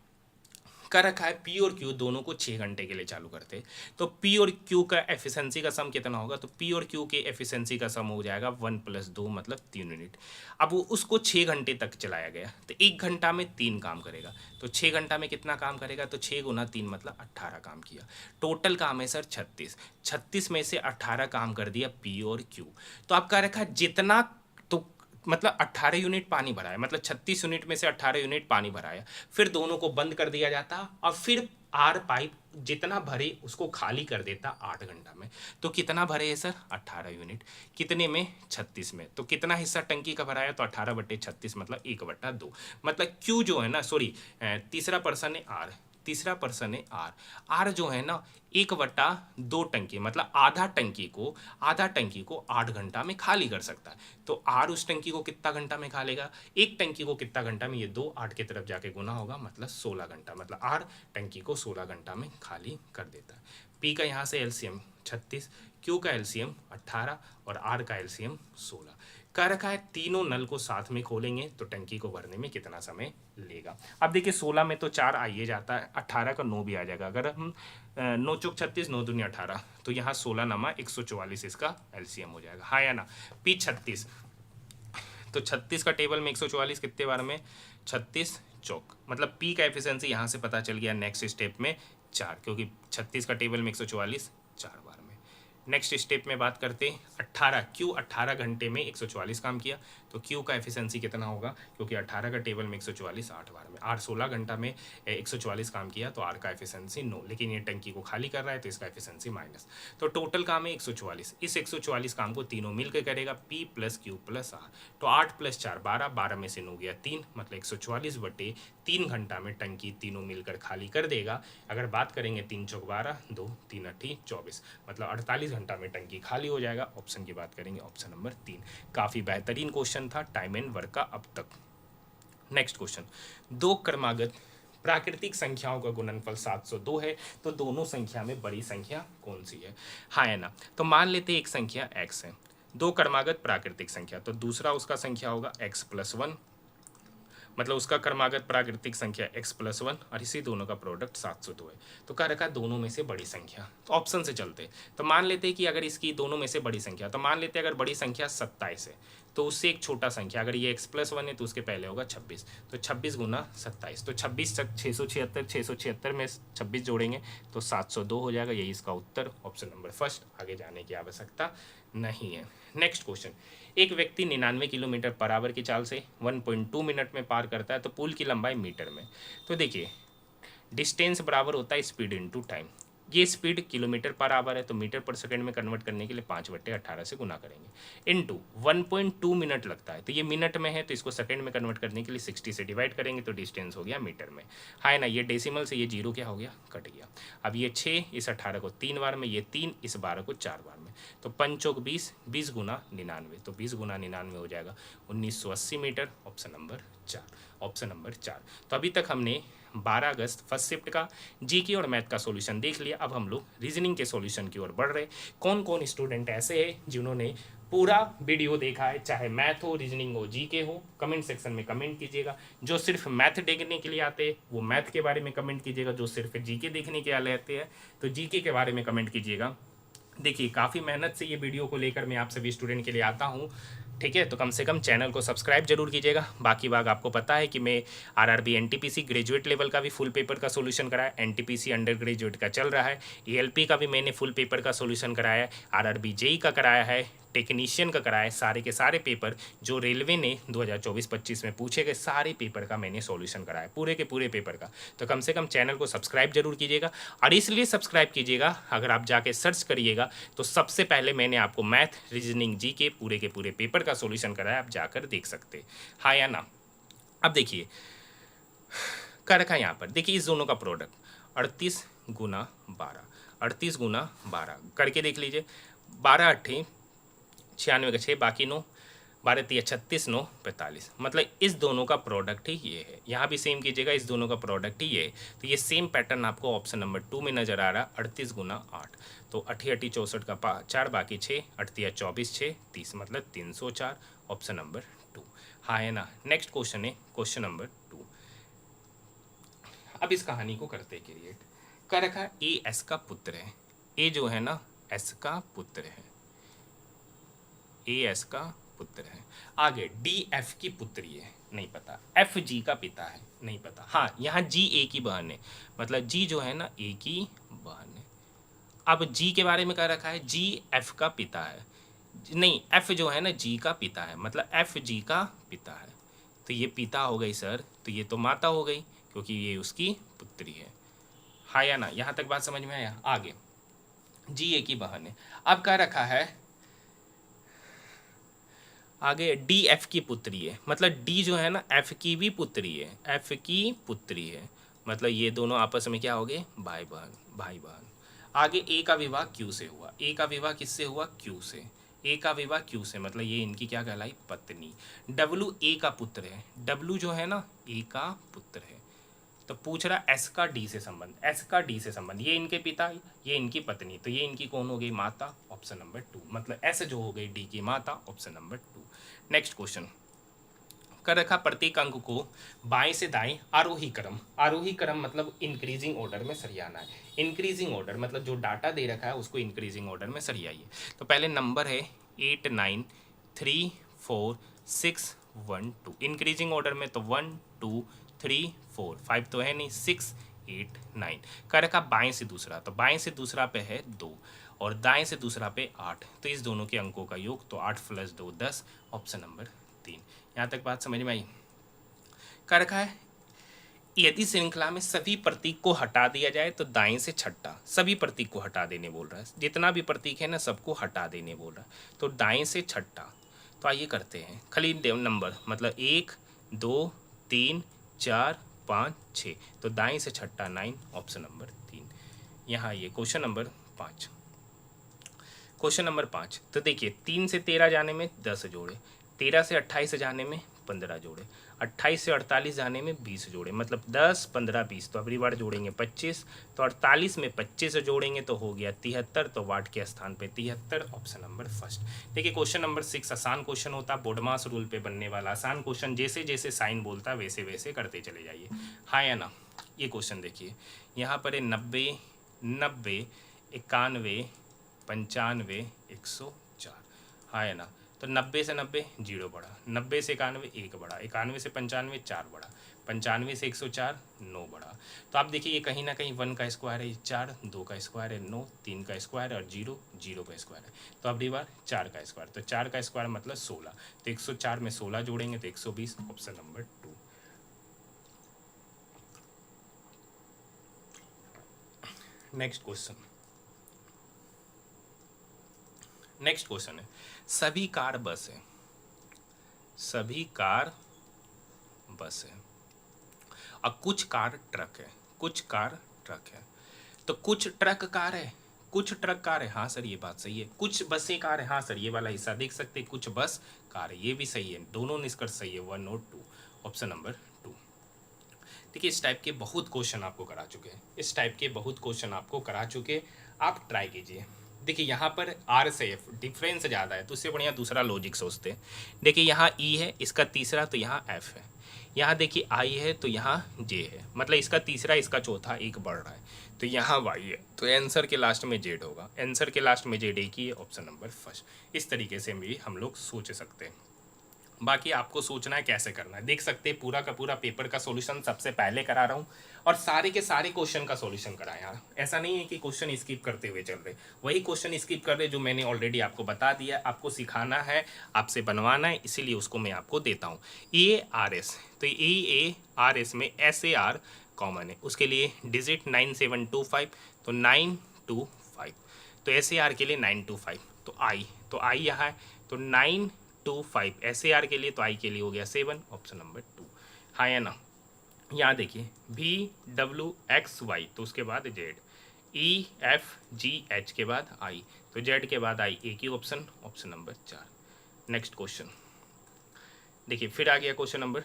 कर रखा है पी और क्यू दोनों को 6 घंटे के लिए चालू करते, तो पी और क्यू का एफिशिएंसी का सम कितना होगा, तो पी और क्यू के एफिशिएंसी का सम हो जाएगा 1 + 2 मतलब 3 यूनिट। अब वो उसको 6 घंटे तक चलाया गया, तो 1 घंटा में 3 काम करेगा, तो 6 घंटा में कितना काम करेगा, तो 6 × 3 मतलब 18 काम किया। टोटल काम है सर 36 में से 18 काम कर दिया पी और क्यू। तो आप कह रखा जितना, तो मतलब 18 यूनिट पानी भराया, मतलब 36 यूनिट में से 18 यूनिट पानी भराया, फिर दोनों को बंद कर दिया जाता और फिर आर पाइप जितना भरे उसको खाली कर देता 8 घंटा में। तो कितना भरे है सर, 18 यूनिट, कितने में, 36 में। तो कितना हिस्सा टंकी का भराया, तो 18/36 मतलब 1/2, मतलब क्यू जो है ना, सॉरी तीसरा पर्सन है आर, आर जो है ना 1/2 टंकी, मतलब आधा टंकी को 8 घंटा में खाली कर सकता है। तो आर उस टंकी को कितना घंटा में खा लेगा, एक टंकी को कितना घंटा में, ये 2 8 की तरफ जाके गुना होगा मतलब 16 घंटा, मतलब आर टंकी को 16 घंटा में खाली कर देता है। पी का यहाँ से एलसीएम 36, क्यू का एलसीएम 18 और आर का एलसीएम 16। कह रखा है तीनों नल को साथ में खोलेंगे तो टंकी को भरने में कितना समय लेगा। अब देखिए 16 में तो 4 आइए जाता है, 18 का 9 भी आ जाएगा, अगर हम 9 × 36 9 दूनी 18, तो यहाँ 16 नमा 144 इसका एलसीएम हो जाएगा। हाँ या ना। पी 36, तो 36 का टेबल में 144 कितने बार में, 36 चौक, मतलब पी का एफिशिएंसी यहाँ से पता चल गया नेक्स्ट स्टेप में 4, क्योंकि 36 का टेबल में 144 4 बार में। नेक्स्ट स्टेप में बात करते 18, क्यू 18 घंटे में 144 काम किया, तो क्यू का एफिशिएंसी कितना होगा, क्योंकि 18 का टेबल में 144 8 बार में, आर 16 घंटा में 144 काम किया, तो आर का एफिशिएंसी 9, लेकिन ये टंकी को खाली कर रहा है तो इसका एफिशिएंसी माइनस। तो टोटल काम है 144, इस 144 काम को तीनों मिलकर करेगा पी + क्यू + आर, तो 8 + 4 12, 12 में से 9 गया 3, मतलब 144/3 घंटा में टंकी तीनों मिलकर खाली कर देगा। अगर बात करेंगे 3 × 4 12, 2 3 8 24, मतलब 48 घंटा में टंकी खाली हो जाएगा। ऑप्शन की बात करेंगे ऑप्शन नंबर 3। काफ़ी बेहतरीन क्वेश्चन था टाइम एंड वर्क का अब तक। नेक्स्ट क्वेश्चन, 2 क्रमागत प्राकृतिक संख्याओं का गुणनफल 702 है, तो दोनों संख्या में बड़ी संख्या कौन सी है, हाँ है ना। तो मान लेते एक संख्या x है, 2 क्रमागत प्राकृतिक संख्या, तो दूसरा उसका संख्या होगा x + 1, मतलब उसका क्रमागत प्राकृतिक संख्या x + 1 और इसी दोनों का प्रोडक्ट 702 है। तो कह रखा दोनों में से बड़ी संख्या, तो ऑप्शन से चलते, तो मान लेते कि अगर इसकी दोनों में से बड़ी संख्या, तो मान लेते अगर बड़ी संख्या 27 है तो उससे एक छोटा संख्या, अगर ये x + 1 है तो उसके पहले होगा 26, तो 26 × 27, तो 26 तक 676 में 26 जोड़ेंगे तो 702 हो जाएगा। यही इसका उत्तर, ऑप्शन नंबर फर्स्ट, आगे जाने की आवश्यकता नहीं है। नेक्स्ट क्वेश्चन, एक व्यक्ति 99 किलोमीटर पर आवर की चाल से 1.2 मिनट में पार करता है, तो पुल की लंबाई मीटर में। तो देखिए डिस्टेंस बराबर होता है स्पीड इनटू टाइम, ये स्पीड किलोमीटर पर आवर है तो मीटर पर सेकंड में कन्वर्ट करने के लिए 5/18 से गुना करेंगे, इनटू 1.2 मिनट लगता है, तो ये मिनट में है तो इसको सेकंड में कन्वर्ट करने के लिए 60 से डिवाइड करेंगे तो डिस्टेंस हो गया मीटर में। हाँ ना, ये डेसिमल से ये 0 क्या हो गया, कट गया। अब ये 6 इस 18 को 3 बार में, ये 3 इस 12 को 4 बार में, तो 5 × 20, 20 × 99, तो 20 × 99 हो जाएगा 1980 metre, option number 4, option number 4। तो अभी तक हमने 12 अगस्त फर्स्ट शिफ्ट का जीके और मैथ का सॉल्यूशन देख लिया। अब हम लोग रीजनिंग के सॉल्यूशन की ओर बढ़ रहे। कौन कौन स्टूडेंट ऐसे हैं जिन्होंने पूरा वीडियो देखा है, चाहे मैथ हो, रीजनिंग हो, जीके हो, कमेंट सेक्शन में कमेंट कीजिएगा। जो सिर्फ मैथ देखने के लिए आते हैं वो मैथ के बारे में कमेंट कीजिएगा, जो सिर्फ जीके देखने के लिए आते हैं तो जीके के बारे में कमेंट कीजिएगा। देखिए काफ़ी मेहनत से ये वीडियो को लेकर मैं आप सभी स्टूडेंट के लिए आता हूँ, ठीक है। तो कम से कम चैनल को सब्सक्राइब जरूर कीजिएगा। बाकी बात आपको पता है कि मैं आरआरबी एनटीपीसी ग्रेजुएट लेवल का भी फुल पेपर का सॉल्यूशन कराया, एनटीपीसी अंडर ग्रेजुएट का चल रहा है, एएलपी का भी मैंने फुल पेपर का सॉल्यूशन कराया है, आरआरबी जेई का कराया है, टेक्नीशियन का कराया है। सारे के सारे पेपर जो रेलवे ने 2024-25 में पूछे गए सारे पेपर का मैंने सॉल्यूशन कराया, पूरे के पूरे पेपर का। तो कम से कम चैनल को सब्सक्राइब जरूर कीजिएगा। और इसलिए सब्सक्राइब कीजिएगा, अगर आप जाके सर्च करिएगा तो सबसे पहले मैंने आपको मैथ, रीजनिंग, जी के पूरे पेपर का सॉल्यूशन कराया, आप जाकर देख सकते, हाँ या ना। अब देखिए कर रखा है यहाँ पर, देखिए इस दोनों का प्रोडक्ट 38 गुना 12, 38 गुना 12 करके देख लीजिए। 12 अट्ठे 96 का 6, बाकी 9, 12 3 36, 9 45, मतलब इस दोनों का प्रोडक्ट ही ये है। यहाँ भी सेम कीजिएगा, इस दोनों का प्रोडक्ट ही ये है। तो ये सेम पैटर्न आपको ऑप्शन नंबर 2 में नजर आ रहा है, 38 गुना 8। तो 88 64 का 4, बाकी 6, 38 24 6 30, मतलब 304, ऑप्शन नंबर 2, हाँ है ना। नेक्स्ट क्वेश्चन है क्वेश्चन नंबर 2। अब इस कहानी को करते क्रिएट। कर रखा है ए एस का पुत्र है, ए जो है ना एस का पुत्र है, ए एस का पुत्र है। आगे डी एफ की पुत्री है, नहीं पता। एफ जी का पिता है, नहीं पता। हाँ यहाँ जी ए की बहन है, मतलब जी जो है ना ए की बहन है। अब जी के बारे में कह रखा है जी एफ का पिता है, नहीं एफ जो है ना जी का पिता है, मतलब एफ जी का पिता है। तो ये पिता हो गई सर, तो ये तो माता हो गई क्योंकि ये उसकी पुत्री है, हाँ या ना। यहाँ तक बात समझ में आया। आगे जी ए की बहन है। अब कह रखा है आगे डी एफ की पुत्री है, मतलब डी जो है ना एफ की भी पुत्री है, एफ की पुत्री है, मतलब ये दोनों आपस में क्या हो गए, भाई बहन, भाई बहन। आगे ए का विवाह क्यू से हुआ, ए का विवाह किससे हुआ, क्यू से, ए का विवाह क्यू से, मतलब ये इनकी क्या कहलाई, पत्नी। डब्लू ए का पुत्र है, डब्लू जो है ना ए का पुत्र है। तो पूछ रहा एस का डी से संबंध, एस का डी से संबंध, ये इनके पिता, ये इनकी पत्नी, तो ये इनकी कौन हो गई, माता, ऑप्शन नंबर 2, मतलब एस जो हो गई डी की माता, ऑप्शन नंबर 2। नेक्स्ट क्वेश्चन कर रखा प्रत्येक अंक को बाएं से दाएं आरोही क्रम, आरोही क्रम मतलब इंक्रीजिंग ऑर्डर में सरियाना है। इंक्रीजिंग ऑर्डर मतलब जो डाटा दे रखा है उसको इंक्रीजिंग ऑर्डर में सरियाइए। तो पहले नंबर है 8 9 3 4 6 1 2, इंक्रीजिंग ऑर्डर में तो 1 2 3 4 5 तो है नहीं, 6 8 9। कर रखा बाएं से दूसरा, तो बाएं से दूसरा पे है 2 और दाएं से दूसरा पे 8, तो इस दोनों के अंकों का योग तो 8 + 2 10, ऑप्शन नंबर 3। यहाँ तक बात समझ में आई। कर रखा है यदि श्रृंखला में सभी प्रतीक को हटा दिया जाए तो दाएं से छठा, सभी प्रतीक को हटा देने बोल रहा है, जितना भी प्रतीक है ना सबको हटा देने बोल रहा है, तो दाएं से छठा। तो आइए करते हैं खाली नंबर, मतलब 1 2 3 4 5 6, तो दाएं से छठा 9, ऑप्शन नंबर 3। यहाँ ये क्वेश्चन नंबर 5। क्वेश्चन नंबर 5, तो देखिए 3 से 13 जाने में 10 जोड़े, 13 से 28 जाने में 15 जोड़े, 28 से 48 जाने में 20 जोड़े, मतलब 10 15 20, तो अगली बार जोड़ेंगे 25, तो 48 में 25 से जोड़ेंगे तो हो गया 73, तो वाट के स्थान पे 73, ऑप्शन नंबर फर्स्ट। देखिए क्वेश्चन नंबर 6 आसान क्वेश्चन होता, बोडमास रूल पे बनने वाला आसान क्वेश्चन, जैसे जैसे साइन बोलता वैसे वैसे करते चले जाइए, हाँ या ना। ये क्वेश्चन देखिए यहाँ पर है 90 90 91 95 104, हाँ है ना। तो 90 से 90 0 बढ़ा, 90 से 91 1 बढ़ा, 91 से 95 4 बढ़ा, 95 से 104 9 बढ़ा। तो आप देखिए ये कहीं ना कहीं 1 का स्क्वायर है 4, 2 का स्क्वायर है 9, 3 का स्क्वायर और 0 0 का स्क्वायर है, तो अब बार 4 का स्क्वायर, तो 4 का स्क्वायर मतलब 16, तो 104 में 16 जोड़ेंगे तो 120, option number 2। Next question, next question है सभी कार बस है, सभी कार बस है और कुछ कार ट्रक है, कुछ कार ट्रक है, तो कुछ ट्रक कार है, कुछ ट्रक कार है, हाँ सर ये बात सही है। कुछ बसें कार है, हाँ सर ये वाला हिस्सा देख सकते हैं, कुछ बस कार है, ये भी सही है, दोनों निष्कर्ष सही है 1 और 2, ऑप्शन नंबर 2। देखिए इस टाइप के बहुत क्वेश्चन आपको करा चुके हैं, इस टाइप के बहुत क्वेश्चन आपको करा चुके, आप ट्राई कीजिए। देखिए यहाँ पर आर से एफ डिफरेंस ज़्यादा है तो उससे बढ़िया दूसरा लॉजिक सोचते हैं। देखिए यहाँ ई है, इसका तीसरा, तो यहाँ एफ है। यहाँ देखिए आई है तो यहाँ जे है, मतलब इसका तीसरा इसका चौथा एक बढ़ रहा है, तो यहाँ वाई है, तो आंसर के लास्ट में जेड होगा। आंसर के लास्ट में जेड एक ही है, ऑप्शन नंबर फर्स्ट। इस तरीके से भी हम लोग सोच सकते हैं। बाकी आपको सोचना है कैसे करना है। देख सकते हैं पूरा का पूरा पेपर का सॉल्यूशन सबसे पहले करा रहा हूँ और सारे के सारे क्वेश्चन का सॉल्यूशन कराया। ऐसा नहीं है कि क्वेश्चन स्किप करते हुए चल रहे, वही क्वेश्चन स्किप कर रहे जो मैंने ऑलरेडी आपको बता दिया। आपको सिखाना है, आपसे बनवाना है, इसीलिए उसको मैं आपको देता हूँ। ए आर एस, तो ए आर एस में एस ए आर कॉमन है, उसके लिए डिजिट 9725, तो 925, तो एस ए आर के लिए 925, तो आई यहाँ है, तो 925 एस ए आर के लिए, तो आई के लिए हो गया 7, ऑप्शन नंबर 2। हाँ या ना। यहाँ देखिए भी डब्ल्यू एक्स वाई, तो उसके बाद Z, E F G H के बाद आई, तो जेड के बाद आई, एक ही option, option number 4। Next question देखिए, फिर आ गया क्वेश्चन नंबर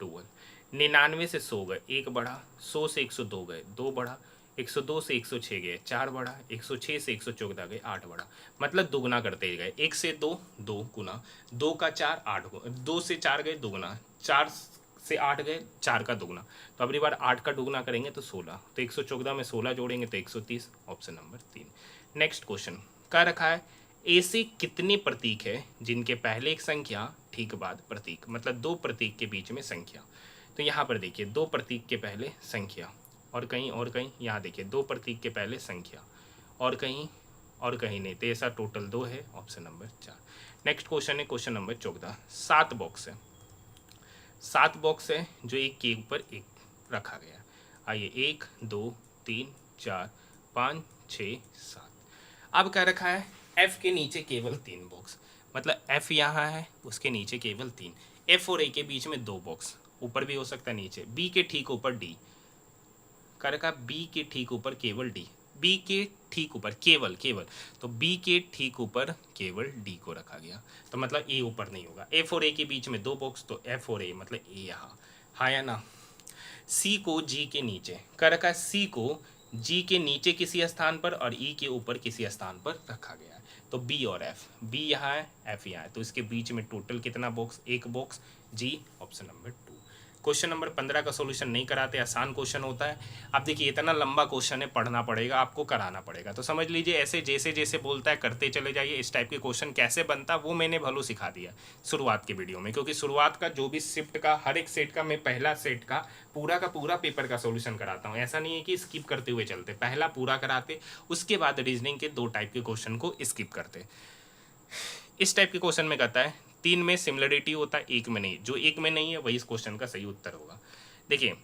12। 99 से 100 गए, एक बढ़ा, 100 से 102 गए, दो बढ़ा, 102 से 106 गए, चार बढ़ा, 106 से 114 गए, आठ बढ़ा, मतलब दुगना करते गए। एक से दो, दो गुना, दो का चार, आठ, दो से चार गए दुगना, चार से आठ गए, चार का दुगना, तो अगली बार आठ का दुगना करेंगे तो 16, तो 114 में 16 जोड़ेंगे तो 130, ऑप्शन नंबर 3। नेक्स्ट क्वेश्चन क्या रखा है, ऐसे कितने प्रतीक है जिनके पहले एक संख्या ठीक बाद प्रतीक, मतलब दो प्रतीक के बीच में संख्या। तो यहाँ पर देखिए दो प्रतीक के पहले संख्या, और कहीं यहाँ देखिए दो प्रतीक के पहले संख्या, और कहीं नहीं, तो ऐसा टोटल 2 है, ऑप्शन नंबर 4। नेक्स्ट क्वेश्चन है क्वेश्चन नंबर 14। 7 बॉक्स है, 7 बॉक्स है जो एक के ऊपर एक रखा गया। आइए 1 2 3 4 5 6 7। अब क्या रखा है, एफ के नीचे केवल 3 बॉक्स, मतलब एफ यहाँ है, उसके नीचे केवल 3, एफ और ए के बीच में 2 बॉक्स, ऊपर भी हो सकता है नीचे, बी के ठीक ऊपर डी, क्या रखा, बी के ठीक ऊपर केवल डी, बी के ठीक ऊपर केवल, तो बी के ठीक ऊपर केवल डी को रखा गया, तो मतलब ए ऊपर नहीं होगा। एफ और ए के बीच में 2 बॉक्स, तो एफ और ए मतलब ए यहाँ, हाँ या ना। सी को जी के नीचे, क्या रखा है, सी को जी के नीचे किसी स्थान पर और ई के ऊपर किसी स्थान पर रखा गया है, तो बी और एफ, बी यहाँ है, एफ यहाँ है, तो इसके बीच में टोटल कितना बॉक्स, एक बॉक्स, जी, ऑप्शन नंबर 2। क्वेश्चन नंबर 15 का सॉल्यूशन नहीं कराते, आसान क्वेश्चन होता है। अब देखिए इतना लंबा क्वेश्चन है, पढ़ना पड़ेगा आपको, कराना पड़ेगा, तो समझ लीजिए ऐसे जैसे जैसे बोलता है करते चले जाइए। इस टाइप के क्वेश्चन कैसे बनता वो मैंने भलो सिखा दिया शुरुआत के वीडियो में, क्योंकि शुरुआत का जो भी शिफ्ट का हर एक सेट का मैं पहला सेट का पूरा पेपर का सॉल्यूशन कराता हूँ। ऐसा नहीं है कि स्किप करते हुए चलते, पहला पूरा कराते, उसके बाद रीजनिंग के 2 टाइप के क्वेश्चन को स्किप करते। इस टाइप के क्वेश्चन में कहता है 3 में सिमिलरिटी होता है, 1 में नहीं, जो 1 में नहीं है वही इस क्वेश्चन का सही उत्तर होगा। देखिए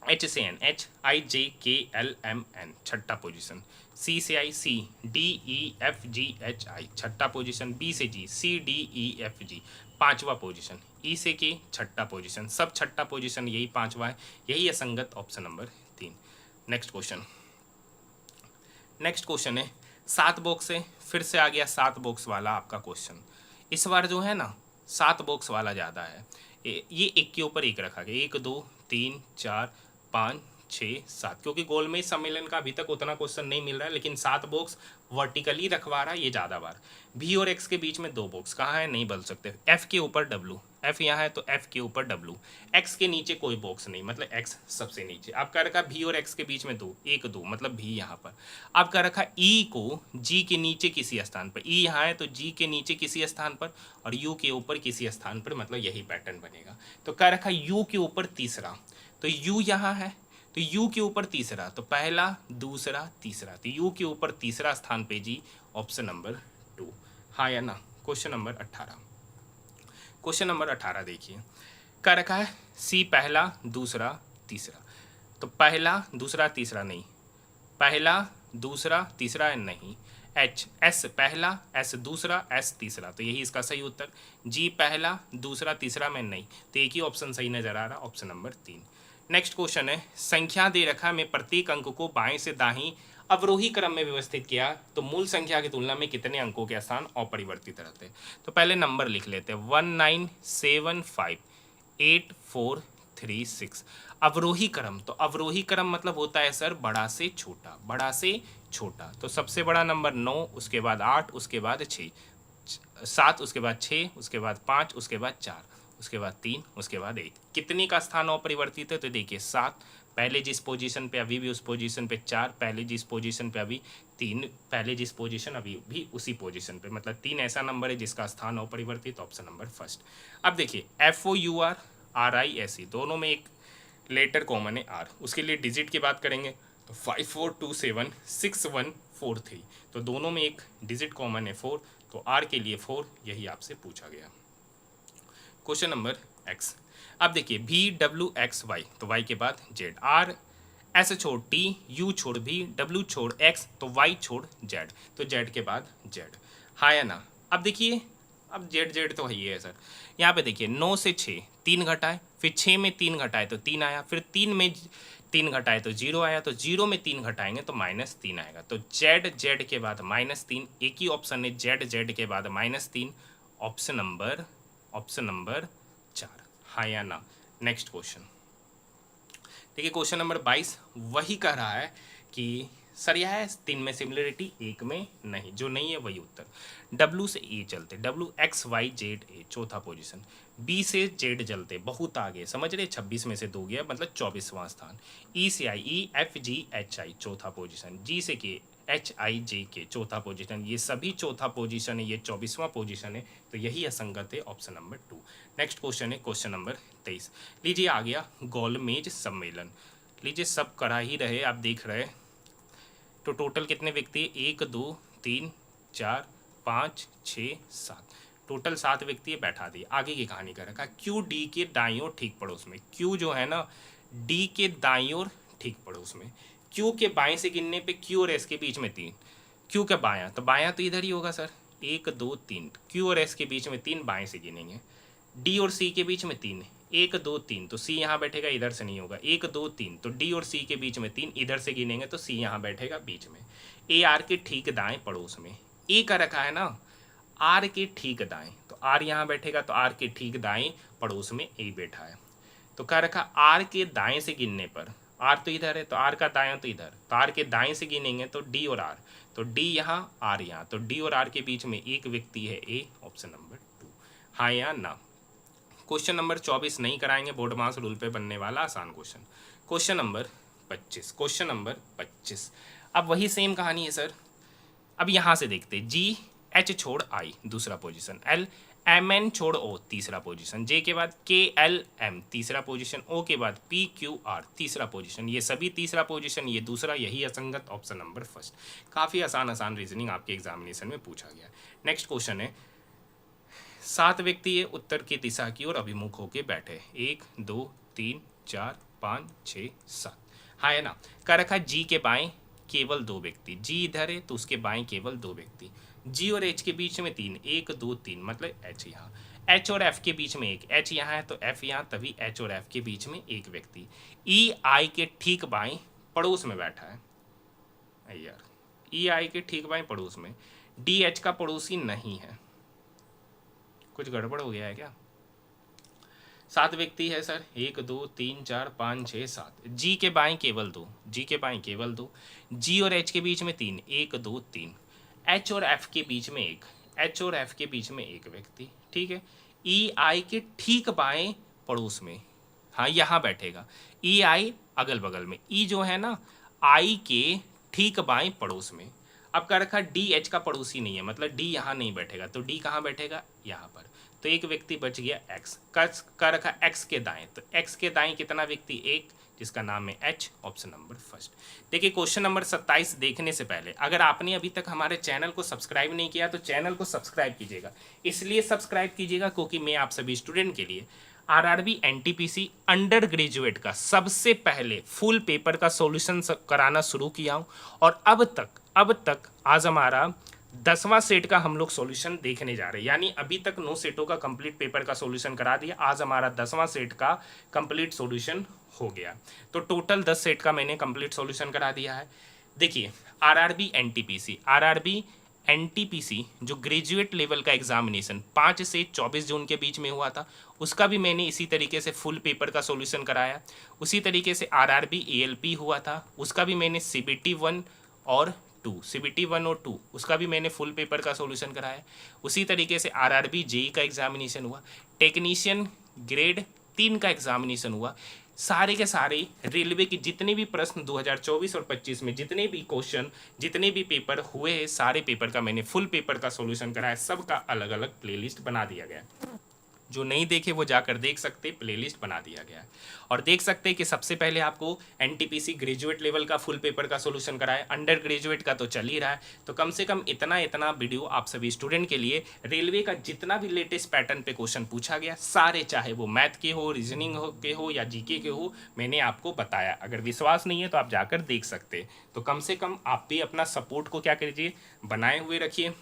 एच से N, H I J K L M N, छठा पोजीशन, सी से I C D E F G H I, छठा पोजीशन, बी से जी सी डी ई एफ जी, पांचवा पोजीशन, ई से के छठा पोजीशन, सब छठा पोजीशन, यही पांचवा है, यही असंगत, ऑप्शन नंबर 3। नेक्स्ट क्वेश्चन है 7 बॉक्स है, फिर से आ गया 7 बॉक्स वाला आपका क्वेश्चन। इस बार जो है ना 7 बॉक्स वाला ज़्यादा है, ये एक के ऊपर एक रखा गया, 1 2 3 4 5 6 7, क्योंकि गोलमेज सम्मेलन का अभी तक उतना क्वेश्चन नहीं मिल रहा है, लेकिन 7 बॉक्स वर्टिकली रखवा रहा है ये ज़्यादा बार। भी और एक्स के बीच में 2 बॉक्स कहाँ है, नहीं बोल सकते। एफ के ऊपर डब्लू, एफ यहाँ है तो एफ के ऊपर डब्लू, एक्स के नीचे कोई बॉक्स नहीं, मतलब एक्स सबसे नीचे। आप क्या रखा, भी और एक्स के बीच में 2, 1 2, मतलब भी यहाँ पर। आप क्या रखा, ई को जी के नीचे किसी स्थान पर, ई यहाँ है तो जी के नीचे किसी स्थान पर और यू के ऊपर किसी स्थान पर, मतलब यही पैटर्न बनेगा। तो क्या रखा, यू के ऊपर तीसरा, तो यू यहाँ है तो यू के ऊपर तीसरा, तो पहला दूसरा तीसरा, तो यू के ऊपर तीसरा स्थान पे जी, ऑप्शन नंबर 2, हाँ या ना। क्वेश्चन नंबर 18 देखिए, क्या रखा है, सी पहला दूसरा तीसरा, तो पहला दूसरा तीसरा नहीं, पहला दूसरा तीसरा नहीं, एच एस पहला, एस दूसरा, एस तीसरा, तो यही इसका सही उत्तर। जी पहला दूसरा तीसरा में नहीं, तो एक ही ऑप्शन सही नजर आ रहा, ऑप्शन नंबर 3। नेक्स्ट क्वेश्चन है, संख्या दे रखा, मैं प्रत्येक अंक को बाएं से दाहिनी अवरोही क्रम में व्यवस्थित किया तो मूल संख्या की तुलना में कितने अंकों के स्थान अपरिवर्तित रहते हैं। तो पहले नंबर लिख लेते हैं, 1975843, 3 6। अवरोही क्रम, तो अवरोही क्रम मतलब होता है सर बड़ा से छोटा, बड़ा से छोटा। तो सबसे बड़ा नंबर 9, उसके बाद 8, उसके बाद 6, 7, उसके बाद 6, उसके बाद 5, उसके बाद 4, उसके बाद 3, उसके बाद 1। कितने का स्थान अपरिवर्तित है? तो देखिए 7, पहले जिस पोजीशन पे अभी भी उस पोजीशन पे, 4 पहले जिस पोजीशन पे अभी, 3 पहले जिस पोजीशन अभी भी उसी पोजीशन पे, मतलब 3 ऐसा नंबर है जिसका स्थान अपरिवर्तित। Option number first. अब देखिए FOUR RISE दोनों में एक लेटर कॉमन है R, उसके लिए डिजिट की बात करेंगे तो 54276143, तो दोनों में एक डिजिट कॉमन है 4, तो R के लिए 4, यही आपसे पूछा गया। Question number X। अब देखिए VWXY, तो Y के बाद Z, R S छोड़ T, U छोड़ V, W छोड़ X, तो Y छोड़ Z, तो Z के बाद Z। हाँ या ना? अब देखिए, अब Z तो ही है सर। यहाँ पे देखिए 9 से 6 3 घटाए, फिर 6 में 3 घटाए तो 3 आया, फिर 3 में 3 घटाए तो 0 आया, तो 0 में 3 घटाएंगे तो -3 आएगा। तो Z के बाद -3, एक ही ऑप्शन है Z के बाद -3, ऑप्शन नंबर 4। हाँ या ना? नेक्स्ट क्वेश्चन देखिए, क्वेश्चन नंबर 22 वही कह रहा है कि सर यह है 3 में सिमिलरिटी, 1 में नहीं, जो नहीं है वही उत्तर। W से E चलते, WXYZA चौथा पोजीशन, B से Z चलते बहुत आगे, समझ रहे, 26 में से 2 गया मतलब 24वां स्थान। E से I EFGHI चौथा पोजीशन, G से K HIJK चौथा पोजीशन, ये सभी चौथा पोजीशन है, ये 24वां पोजीशन है, तो यही असंगत है, ऑप्शन नंबर 2। नेक्स्ट क्वेश्चन है क्वेश्चन नंबर 23। लीजिए आ गया गोलमेज सम्मेलन, लीजिए सब करा ही रहे, आप देख रहे हैं। तो टोटल कितने व्यक्ति? 1 2 3 4 5 6 7, टोटल 7 व्यक्ति बैठा दिए। आगे की कहानी कर रखा, क्यू डी के दाईं ओर ठीक पड़ोस में, क्यू जो है ना डी के दाईं ओर ठीक पड़ोस में, क्यू के बाएं से गिनने पे क्यू और एस के बीच में 3, क्यू का बायां, तो बायां तो इधर ही होगा सर, 1 2 3, क्यू और एस के बीच में 3, बाएं से गिनेंगे। डी और सी के बीच में 3, 1 2 3, तो सी यहाँ बैठेगा, इधर से नहीं होगा, 1 2 3, तो डी और सी के बीच में 3, इधर से गिनेंगे तो सी यहाँ बैठेगा बीच में। ए आर के ठीक दाएं पड़ोस में, ए का रखा है ना आर के ठीक दाएं, तो आर यहाँ बैठेगा, तो आर के ठीक दाएं पड़ोस में ए बैठा है। तो क्या रखा, आर के दाएं से गिनने पर, आर तो इधर है तो आर का दायां तो इधर, तो आर के दाएं से गिनेंगे तो डी और आर, तो डी यहाँ आर यहाँ, तो डी और आर के बीच में एक व्यक्ति है ए, ऑप्शन नंबर 2। हाँ या ना? क्वेश्चन नंबर 24 नहीं कराएंगे, बोर्ड मास रूल पे बनने वाला आसान question. Question number 25, question number 25। अब वही सेम कहानी है सर। अब यहाँ से देखते, GH छोड़ I दूसरा पोजीशन, L MN छोड़ O तीसरा पोजीशन, J के बाद KLM तीसरा पोजीशन, O के बाद PQR तीसरा पोजीशन, ये सभी तीसरा पोजीशन, ये दूसरा, यही असंगत, ऑप्शन नंबर फर्स्ट। काफ़ी आसान रीजनिंग आपके एग्जामिनेशन में पूछा गया। नेक्स्ट क्वेश्चन है, 7 व्यक्ति ये उत्तर की दिशा की ओर अभिमुख होकर बैठे, 1 2 3 4 5 6 7। हाँ है ना? कह रखा जी के बाएं केवल 2 व्यक्ति, जी इधर है तो उसके बाएं केवल 2 व्यक्ति, जी और एच के बीच में 3, 1 2 3, मतलब एच यहाँ, एच और एफ के बीच में 1, एच यहाँ है तो एफ यहाँ, तभी एच और एफ के बीच में एक व्यक्ति, ई आई के ठीक बाएं पड़ोस में बैठा है। यार ई आई के ठीक बाएं पड़ोस में, डी एच का पड़ोसी नहीं है, कुछ गड़बड़ हो गया है क्या? 7 व्यक्ति है सर, 1 2 3 4 5 6 7, जी के बाएं केवल 2, जी के बाएं केवल 2, जी और एच के बीच में 3, 1 2 3, एच और एफ के बीच में 1, एच और एफ के बीच में एक व्यक्ति, ठीक है। ई आई के ठीक बाएं पड़ोस में, हाँ यहाँ बैठेगा, ई आई अगल बगल में, ई जो है ना आई के ठीक बाएं पड़ोस में। अब क्या रखा, डी एच का पड़ोसी नहीं है, मतलब डी यहाँ नहीं बैठेगा, तो डी कहाँ बैठेगा, यहाँ पर, तो एक व्यक्ति बच गया एक्स। का रखा एक्स के दाएं, तो एक्स के दाएं कितना व्यक्ति, एक, जिसका नाम है एच, ऑप्शन नंबर फर्स्ट। देखिए क्वेश्चन नंबर 27 देखने से पहले अगर आपने अभी तक हमारे चैनल को सब्सक्राइब नहीं किया तो चैनल को सब्सक्राइब कीजिएगा, इसलिए सब्सक्राइब कीजिएगा क्योंकि मैं आप सभी स्टूडेंट के लिए आरआरबी एनटीपीसी अंडर ग्रेजुएट का सबसे पहले फुल पेपर का सॉल्यूशन कराना शुरू किया हूँ, और अब तक आज हमारा 10वां सेट का हम लोग सॉल्यूशन देखने जा रहे हैं, यानी अभी तक 9 सेटों का कंप्लीट पेपर का सॉल्यूशन करा दिया, आज हमारा 10वां सेट का कंप्लीट सॉल्यूशन हो गया। तो टोटल 10 सेट का मैंने कंप्लीट सॉल्यूशन करा दिया है। देखिए आरआरबी एनटीपीसी जो ग्रेजुएट लेवल का एग्जामिनेशन 5 से 24 जून के बीच में हुआ था, उसका भी मैंने इसी तरीके से फुल पेपर का सॉल्यूशन कराया। उसी तरीके से आरआरबी एएलपी हुआ था, उसका भी मैंने सीबीटी 1 और 2 उसका भी मैंने फुल पेपर का सॉल्यूशन कराया। उसी तरीके से आरआरबी जेई का एग्जामिनेशन हुआ, टेक्नीशियन ग्रेड 3 का एग्जामिनेशन हुआ। सारे के सारे रेलवे के जितने भी प्रश्न 2024 और 25 में जितने भी क्वेश्चन जितने भी पेपर हुए हैं, सारे पेपर का मैंने फुल पेपर का सॉल्यूशन कराया। सबका अलग अलग प्लेलिस्ट बना दिया गया है। जो नहीं देखे वो जाकर देख सकते, प्लेलिस्ट बना दिया गया है। और देख सकते हैं कि सबसे पहले आपको एनटीपीसी ग्रेजुएट लेवल का फुल पेपर का सॉल्यूशन कराया, अंडर ग्रेजुएट का तो चल ही रहा है। तो कम से कम इतना वीडियो आप सभी स्टूडेंट के लिए रेलवे का जितना भी लेटेस्ट पैटर्न पे क्वेश्चन पूछा गया, सारे चाहे वो मैथ के हो, रीजनिंग के हो या जीके के हो, मैंने आपको बताया। अगर विश्वास नहीं है तो आप जाकर देख सकते। तो कम से कम आप भी अपना सपोर्ट को क्या कीजिए, बनाए हुए रखिए।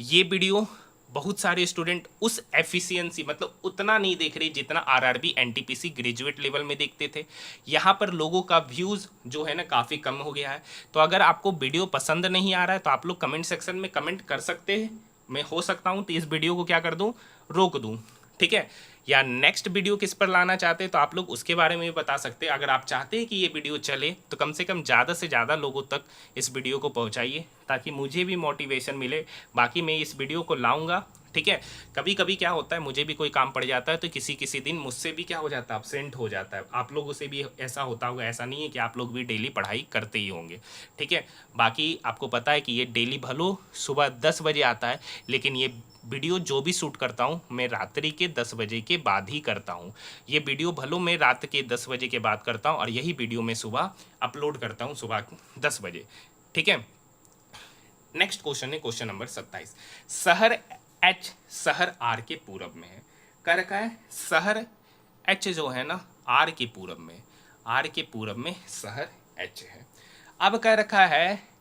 ये वीडियो बहुत सारे स्टूडेंट उस एफिशिएंसी मतलब उतना नहीं देख रहे जितना आरआरबी एनटीपीसी ग्रेजुएट लेवल में देखते थे। यहाँ पर लोगों का व्यूज़ जो है ना काफ़ी कम हो गया है। तो अगर आपको वीडियो पसंद नहीं आ रहा है तो आप लोग कमेंट सेक्शन में कमेंट कर सकते हैं। मैं हो सकता हूँ तो इस वीडियो को क्या कर दूँ, रोक दूँ, ठीक है। या नेक्स्ट वीडियो किस पर लाना चाहते हैं तो आप लोग उसके बारे में भी बता सकते हैं। अगर आप चाहते हैं कि ये वीडियो चले तो कम से कम ज़्यादा से ज़्यादा लोगों तक इस वीडियो को पहुंचाइए, ताकि मुझे भी मोटिवेशन मिले। बाकी मैं इस वीडियो को लाऊंगा, ठीक है। कभी कभी क्या होता है, मुझे भी कोई काम पड़ जाता है तो किसी दिन मुझसे भी क्या हो जाता है, एब्सेंट हो जाता है। आप लोगों से भी ऐसा होता होगा, ऐसा नहीं है कि आप लोग भी डेली पढ़ाई करते ही होंगे, ठीक है। बाकी आपको पता है कि ये डेली भलो सुबह 10 बजे आता है, लेकिन ये वीडियो जो भी शूट करता हूँ मैं रात्रि के 10 बजे के बाद ही करता हूँ। ये वीडियो भलो मैं रात के 10 बजे के बाद करता हूँ और यही वीडियो मैं सुबह अपलोड करता हूँ सुबह 10 बजे, ठीक है। नेक्स्ट क्वेश्चन है क्वेश्चन नंबर 27। शहर एच शहर आर के पूरब में है। कह रखा है शहर एच जो है ना आर के पूरब में, आर के पूरब में शहर एच है। अब कह रखा है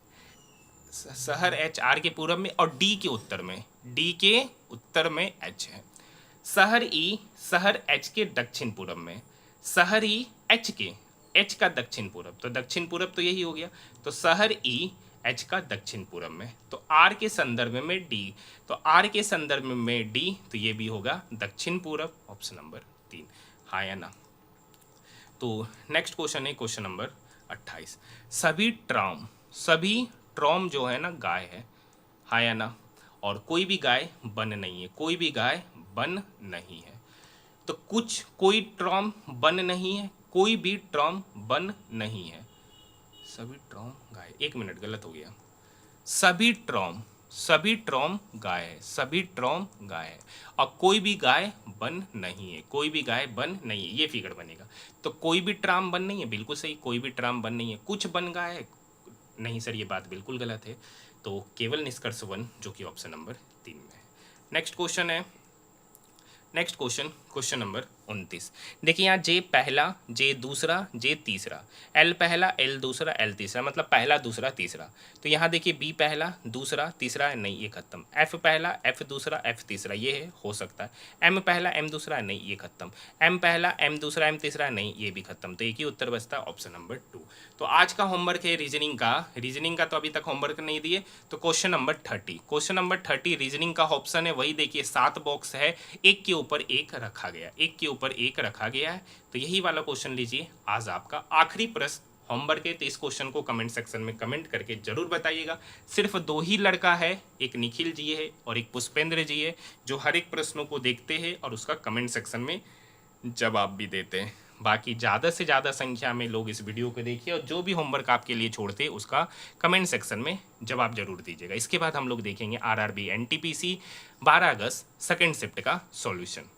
शहर एच आर के पूरब में और डी के उत्तर में, डी के उत्तर में एच है। शहर ई शहर एच के दक्षिण पूरब में, शहर ई एच के एच का दक्षिण पूरब, तो दक्षिण पूरब तो यही हो गया। तो शहर ई एच का दक्षिण पूरब में, तो आर के संदर्भ में डी, तो आर के संदर्भ में डी, तो ये भी होगा दक्षिण पूरब, ऑप्शन नंबर 3, हाँ या ना। तो नेक्स्ट क्वेश्चन है क्वेश्चन नंबर 28। सभी ट्रॉम जो है ना गाय है, हाँ या ना। और कोई भी गाय बन नहीं है, कोई भी गाय बन नहीं है। तो कोई ट्रॉम बन नहीं है, कोई भी ट्रॉम बन नहीं है। सभी ट्रॉम गाय, एक मिनट गलत हो गया। सभी ट्रॉम गाय है, सभी ट्रॉम गाय है और कोई भी गाय बन नहीं है, कोई भी गाय बन नहीं है, ये फिगर बनेगा। तो कोई भी ट्राम बन नहीं है, बिल्कुल सही, कोई भी ट्राम बन नहीं है। कुछ बन गाय है, नहीं सर ये बात बिल्कुल गलत है। तो केवल निष्कर्ष 1 जो कि ऑप्शन नंबर 3 में है। नेक्स्ट क्वेश्चन है नेक्स्ट क्वेश्चन नंबर 29। देखिए यहाँ जे पहला, जे दूसरा, जे तीसरा, एल पहला, एल दूसरा, एल तीसरा, मतलब पहला दूसरा तीसरा। तो यहाँ देखिए बी पहला दूसरा तीसरा, नहीं ये खत्म। एफ पहला, एफ दूसरा, एफ तीसरा, ये है हो सकता है। एम पहला, एम दूसरा, नहीं ये खत्म। एम पहला, एम दूसरा, एम तीसरा, नहीं ये भी खत्म। तो एक ही उत्तर बचता है ऑप्शन नंबर 2। तो आज का होमवर्क है रीजनिंग का तो अभी तक होमवर्क नहीं दिए। तो क्वेश्चन नंबर 30 रीजनिंग का ऑप्शन है, वही देखिए 7 बॉक्स है, एक के ऊपर एक रखा गया, एक के ऊपर एक रखा गया है। तो यही वाला क्वेश्चन लीजिए आज आपका आखिरी प्रश्न होमवर्क है। तो इस क्वेश्चन को कमेंट सेक्शन में कमेंट करके जरूर बताइएगा। सिर्फ 2 ही लड़का है, एक निखिल जी है और एक पुष्पेंद्र जी है, जो हर एक प्रश्नों को देखते हैं और उसका कमेंट सेक्शन में जवाब भी देते हैं। बाकी ज़्यादा से ज़्यादा संख्या में लोग इस वीडियो को देखिए और जो भी होमवर्क आपके लिए छोड़ते हैं उसका कमेंट सेक्शन में जवाब जरूर दीजिएगा। इसके बाद हम लोग देखेंगे आरआरबी एनटीपीसी 12 अगस्त सेकेंड शिफ्ट का सॉल्यूशन।